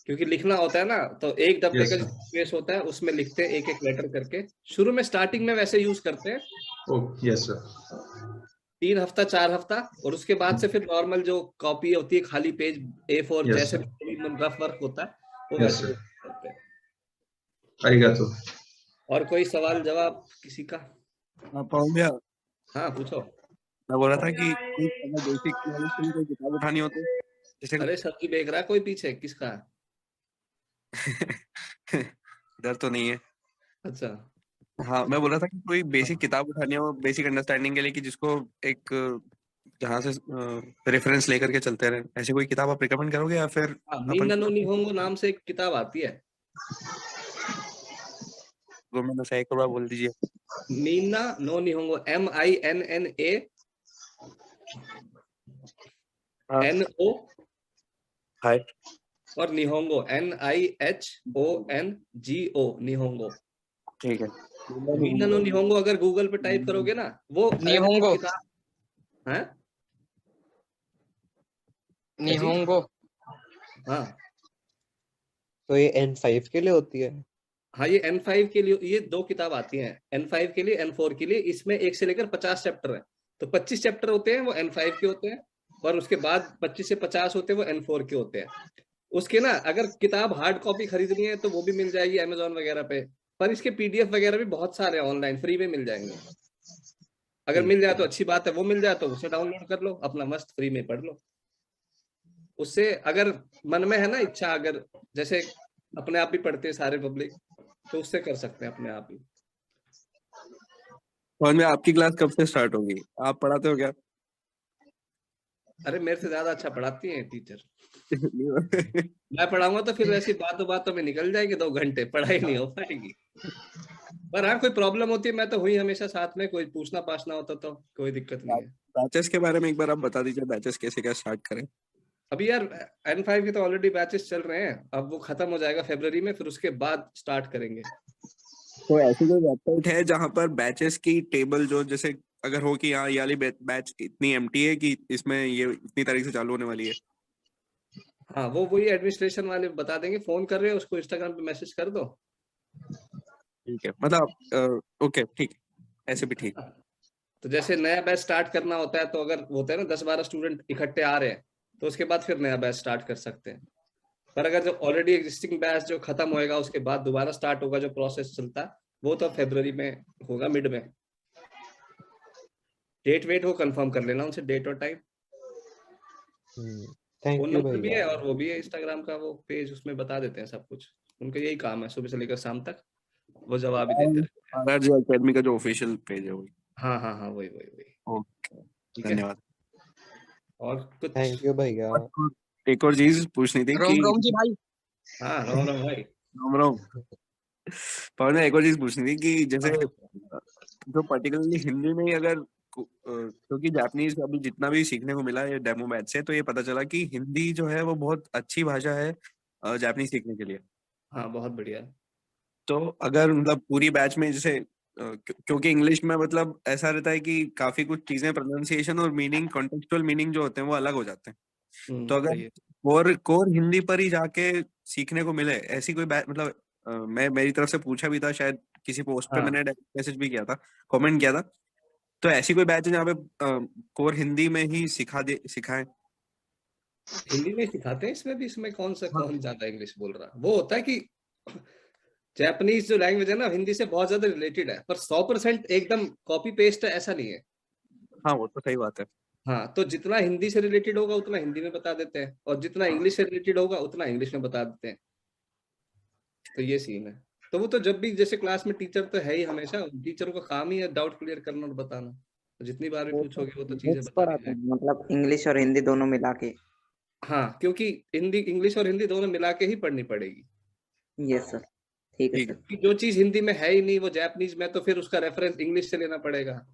क्योंकि लिखना होता है ना, तो एक डब्बे का स्पेस होता है, उसमें लिखते हैं एक लेटर करके। शुरू में स्टार्टिंग में वैसे यूज करते हैं। Yes sir. 3 हफ्ता 4 हफ्ता, और उसके बाद से फिर नॉर्मल जो कॉपी होती है, खाली पेज A4 जैसे रफ वर्क होता है, वो वैसे करते हैं। अरिगातो। और कोई सवाल जवाब किसी का? भैया। हाँ पूछो। मैं बोल रहा था कि बेसिक नॉलेज के लिए कोई किताब उठानी होती है जैसे। अरे सब्जी देख रहा है कोई पीछे, किसका? इधर तो नहीं है। अच्छा हाँ मैं बोल रहा था कि कोई बेसिक किताब उठानी हो बेसिक अंडरस्टैंडिंग के लिए, कि जिसको एक जहाँ से रेफरेंस लेकर के चलते रहे, ऐसी कोई किताब आप रिकमेंड करोगे या फिर? मीना नो निहोंगो नाम से एक किताब आती है, वो मैंने सही एक बार बोल दीजिए। मीना नो निहोंगो, MINNA NO और निहोंगो NIHONGO निहोंगो। ठीक है। मीना नो निहोंगो अगर गूगल पे टाइप करोगे ना, वो निहोंगो है निहोंगो। हाँ तो ये N5 के लिए होती है? हाँ ये N5 के लिए, ये 2 किताब आती हैं, N5 के लिए, N4 के लिए। इसमें 1 से लेकर 50 चैप्टर है, तो 25 चैप्टर होते हैं वो N5 के होते हैं, और उसके बाद 25 से 50 होते हैं वो N4 के होते हैं। उसके ना अगर किताब हार्ड कॉपी खरीदनी है तो वो भी मिल जाएगी Amazon वगैरह पे, पर इसके PDF वगैरह भी बहुत सारे ऑनलाइन फ्री में मिल जाएंगे। अगर मिल जाए तो अच्छी बात है, वो मिल जाए तो उसे डाउनलोड कर लो, अपना मस्त फ्री में पढ़ लो। उससे अगर मन में है ना इच्छा, अगर जैसे अपने आप भी पढ़ते हैं सारे पब्लिक, तो उससे कर सकते हैं अपने आप ही। और में आपकी क्लास कब से स्टार्ट होगी? आप पढ़ाते हो क्या? अरे मेरे से ज्यादा अच्छा पढ़ाती है टीचर। मैं पढ़ाऊंगा तो फिर ऐसी बातों में निकल जाएंगे 2 घंटे, पढ़ाई नहीं हो पाएगी। पर हाँ, कोई प्रॉब्लम होती है मैं तो हुई हमेशा साथ में, कोई पूछना पाछना होता तो कोई दिक्कत नहीं है। बैचेस के बारे में एक बार आप बता दीजिए, बैचेस कैसे क्या स्टार्ट करें? अभी यार N5 के तो ऑलरेडी बैचेस चल रहे हैं, अब वो खत्म हो जाएगा फरवरी में, फिर उसके बाद स्टार्ट करेंगे। तो ऐसी कोई वेबसाइट है जहां पर बैचेस की टेबल जो जैसे अगर हो कि हाँ ये वाली बैच इतनी एम्प्टी है कि इसमें ये इतनी तारीख से चालू होने वाली है? हाँ, वो वही एडमिनिस्ट्रेशन वाले बता देंगे, फोन कर रहे हो उसको इंस्टाग्राम पे मैसेज कर दो। ठीक है, मतलब ओके ठीक है, ऐसे भी ठीक। तो जैसे नया बैच स्टार्ट करना होता है तो अगर होता है ना 10-12 स्टूडेंट इकट्ठे आ रहे हैं तो उसके बाद फिर नया बैच स्टार्ट कर सकते हैं। पर अगर जो ऑलरेडी एग्जिस्टिंग बैच जो खत्म होएगा उसके बाद दोबारा स्टार्ट होगा जो प्रोसेस चलता है, वो तो फरवरी में होगा, मिड में। डेट वेट वो कंफर्म कर लेना उनसे, डेट और time. Thank phone you number भी है भैया। और वो भी है इंस्टाग्राम का वो पेज, उसमें बता देते हैं सब कुछ। उनका यही काम है सुबह से लेकर शाम तक वो जवाब ही देते रहते हैं। आरआरजे एकेडमी का जो ऑफिशियल पेज है वही। हाँ हाँ हाँ, वही वही वही। ओके, ठीक है। धन्यवाद। और कुछ? थैंक यू भैया। एक और चीज पूछनी थी कि रोम जी भाई। हाँ राम राम भाई। राम राम। पवन, एक और चीज पूछनी थी कि जैसे जो पर्टिकुलरली हिंदी में ही अगर क्योंकि जापानीज अभी जितना भी सीखने को मिला है डेमो बैच से, तो ये पता चला कि हिंदी जो है वो बहुत अच्छी भाषा है जापानीज सीखने के लिए। हाँ बहुत बढ़िया। तो अगर मतलब पूरी बैच में जैसे क्योंकि इंग्लिश में मतलब ऐसा रहता है कि काफी कुछ चीजें प्रोनाउंसिएशन और मीनिंग, कॉन्टेक्चुअल मीनिंग जो होते हैं वो अलग हो जाते हैं। तो अगर कोर हिंदी पर ही जाके सीखने को मिले ऐसी कोई बैच, मतलब मैं मेरी तरफ से पूछा भी था, शायद किसी पोस्ट पे मैंने मैसेज भी किया था, कमेंट किया था, तो ऐसी कोई बैच है जहाँ पे कोर हिंदी में ही सिखाएं? हिंदी में सिखाते हैं इसमें भी, इसमें कौन ज्यादा इंग्लिश बोल रहा है। वो होता है कि जापानीज जो लैंग्वेज है ना हिंदी से बहुत ज्यादा रिलेटेड है, पर 100% एकदम कॉपी पेस्ट है ऐसा नहीं है। हाँ वो तो सही बात है। हाँ, तो जितना हिंदी से रिलेटेड होगा उतना हिंदी में बता देते हैं, और जितना इंग्लिश से रिलेटेड होगा उतना इंग्लिश में बता देते हैं। तो ये सीन है। तो वो तो जब भी जैसे क्लास में टीचर तो है ही, हमेशा टीचरों का काम ही है डाउट क्लियर करना और बताना, तो जितनी बार भी पूछोगे वो तो चीजें बता पढ़ाते हैं, मतलब इंग्लिश और हिंदी दोनों मिला के। हाँ, क्योंकि इंग्लिश और हिंदी दोनों मिला के ही पढ़नी पड़ेगी। यस सर, ठीक है सर। जो चीज हिंदी में है ही नहीं वो जापानीज में, तो फिर उसका रेफरेंस इंग्लिश से लेना पड़ेगा।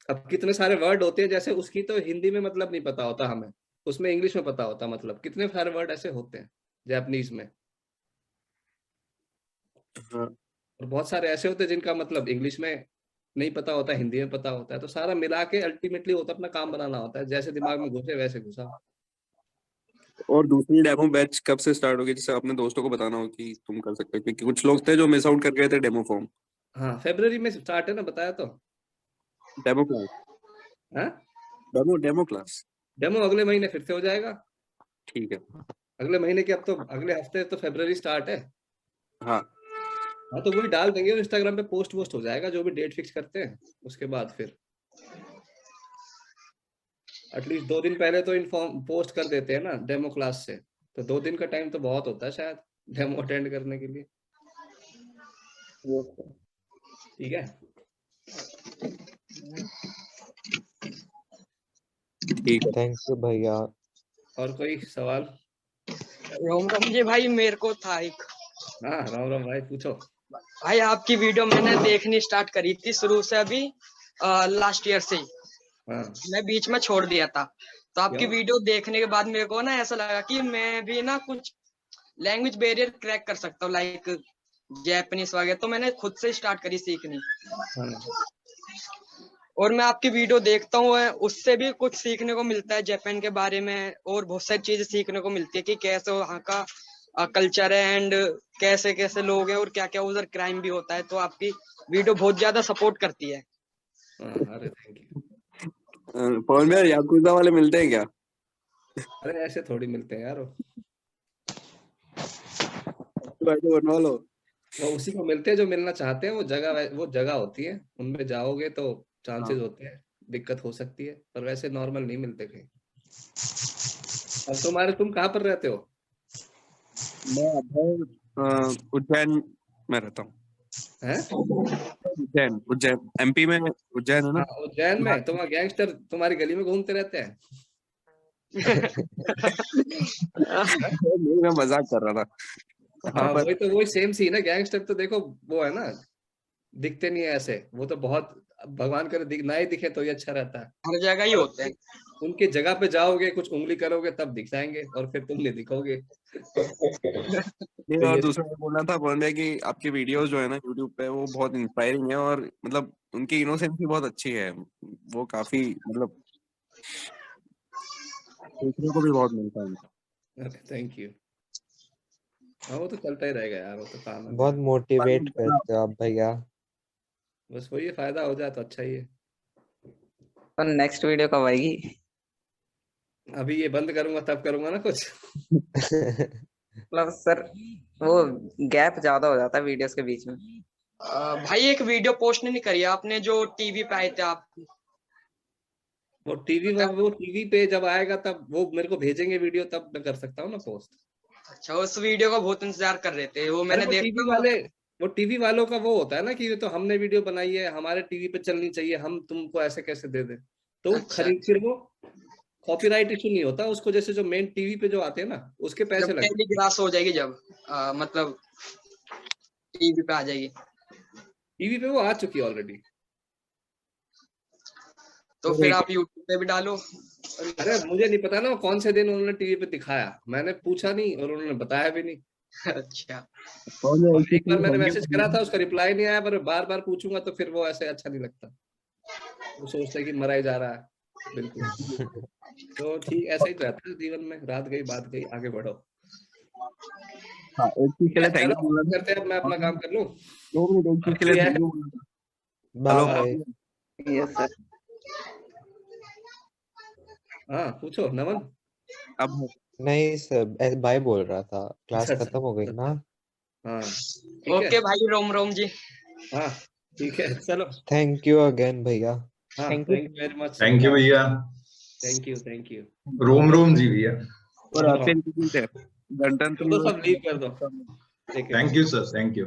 अब कितने सारे वर्ड होते हैं, जैसे उसकी तो हिंदी में मतलब नहीं पता होता हमें, उसमें इंग्लिश में पता होता, मतलब कितने सारे वर्ड ऐसे होते हैं जापानीज में। और बहुत सारे ऐसे होते हैं जिनका मतलब इंग्लिश में नहीं पता होता, हिंदी में पता होता है। तो सारा मिला के अल्टीमेटली होता अपना काम बनाना होता है, जैसे दिमाग में घुसे वैसे घुसा। और दूसरी डेमो बैच कब से स्टार्ट होगी, जैसे अपने दोस्तों को बताना हो कि तुम कर सकते हो, क्योंकि कुछ लोग थे जो मिस आउट कर गए थे डेमो फॉर्म। हाँ, फरवरी में स्टार्ट है ना, बताया तो। Demo class? हाँ, डेमो क्लास डेमो अगले महीने फिर से हो जाएगा। ठीक है, अगले महीने के, अब तो अगले हफ्ते तो फरवरी स्टार्ट है। हाँ हाँ, तो वही डाल देंगे और इंस्टाग्राम पे पोस्ट हो जाएगा जो भी डेट फिक्स करते हैं। उसके बाद फिर एटलीस्ट 2 दिन पहले तो इन्फॉर्म पोस्ट कर देते हैं ना डेमो क्लास से, तो 2 दिन का टाइम तो बहुत होता है शायद डेमो अटेंड करने के लिए। ठीक है, ठीक है, थैंक यू भैया। और कोई सवाल? रोम रोम जी भाई, मेरे को था एक। हाँ राम राम भाई, पूछो। भाई आपकी वीडियो मैंने देखनी स्टार्ट करी थी शुरू से, अभी लास्ट ईयर से ही। मैं बीच में छोड़ दिया था, तो आपकी वीडियो देखने के बाद मेरे को ना ऐसा लगा कि मैं भी ना कुछ लैंग्वेज बैरियर क्रैक कर सकता हूँ, लाइक जापानीज वगैरह। तो मैंने खुद से स्टार्ट करी सीखनी, और मैं आपकी वीडियो देखता हूँ, उससे भी कुछ सीखने को मिलता है जापान के बारे में, और बहुत सारी चीजें सीखने को मिलती है कि कैसे वहाँ का कल्चर है, एंड कैसे कैसे लोग हैं, और क्या क्या उधर क्राइम भी होता है। तो आपकी वीडियो बहुत ज्यादा सपोर्ट करती है। अरे थैंक यू। पवन भैया, याकुजा वाले मिलते हैं क्या? अरे ऐसे थोड़ी मिलते हैं यार, बनवा लो। वो उसी को मिलते हैं जो मिलना चाहते हैं। वो जगह होती है, उनमें जाओगे तो चांसेस होते हैं, दिक्कत हो सकती है, पर वैसे नॉर्मल नहीं मिलते कहीं। अब तुम कहाँ पर रहते हो? मैं उज्जैन में रहता हूँ। हैं? उज्जैन, उज्जैन MP में, उज्जैन है ना? हाँ, उज्जैन में तो वहाँ गैंगस्टर तुम्हारी गली में घूमते रहते हैं। नहीं, मैं मजाक कर रहा था। हाँ, पर वही सेम सीन है। गैंगस्टर तो देखो वो है ना, दिखते नहीं है ऐसे, वो तो बहुत भगवान करे ना ही दिखे तो ही अच्छा रहता है। हर जगह ही होते हैं। उनकी जगह पे जाओगे, कुछ उंगली करोगे तब दिख जाएंगे और फिर तुम नहीं दिखोगे। नहीं, और दूसरा मैं बोलना था बोलने कि आपकी वीडियोस जो है ना YouTube पे वो बहुत इंस्पायरिंग है, और मतलब उनकी इनोसेंस भी बहुत अच्छी है। वो काफी मतलब सीखने को भी बहुत मिलता है। Thank you. हाँ, वो तो चलता ही रहेगा यार, वो तो काम है। बहुत मोटिवेट करते हो आप भैया। बस वही फायदा हो जाए तो अच्छा ही है। और नेक्स्ट वीडियो कब आएगी? अभी ये बंद करूंगा तब करूंगा ना कुछ। मतलब सर वो गैप ज्यादा हो जाता है वीडियोस के बीच में। भाई एक वीडियो पोस्ट नहीं करी आपने जो टीवी पे आए थे आप? वो टीवी पे जब आएगा तब वो मेरे को भेजेंगे वीडियो, तब मैं कर सकता हूँ ना पोस्ट। अच्छा, उस वीडियो का बहुत इंतजार कर रहे थे, वो मैंने देखा। वो टीवी वालों का वो होता है ना कि ये तो हमने वीडियो बनाई है, हमारे टीवी पे चलनी चाहिए, हम तुमको ऐसे कैसे दे दें। तो खरीद फिर वो कॉपीराइट इशू नहीं होता उसको, जैसे जो मेन टीवी पे जो आते हैं ना उसके पैसे लगते हैं। टेलीग्रास हो जाएगी जब मतलब टीवी पे आ जाएगी। टीवी पे वो आ चुकी है ऑलरेडी। तो फिर आप यूट्यूब पे भी डालो। अरे मुझे नहीं पता ना कौन से दिन उन्होंने टीवी पे दिखाया, मैंने पूछा नहीं और उन्होंने बताया भी नहीं। अच्छा। और एक बार मैंने मैसेज करा था, उसका रिप्लाई नहीं आया, पर बार बार पूछूंगा तो फिर वो ऐसे अच्छा नहीं लगता, वो सोचते हैं कि मरा ही जा रहा है। बिल्कुल। तो ठीक ऐसा ही तो रहता है जीवन में, रात गई बात गई, आगे बढ़ो। हाँ, एक चीज के लिए थैंक यू करते हैं, अब मैं अपना काम कर लूं। 2 मिनट एक चीज के लिए thank you. Bye. Yes sir. हाँ पूछो नमन। अब नहीं सर, बाय बोल रहा था, क्लास खत्म हो गई ना। हाँ ओके भाई, रोम रोम जी। हाँ ठीक है, चलो। थैंक यू अगेन भैया। हाँ thank you very much. Thank you भैया। Thank you. रोम रोम जी भैया। और आपके गणतंत्र तो सब लीव कर दो। Thank you sir, thank you.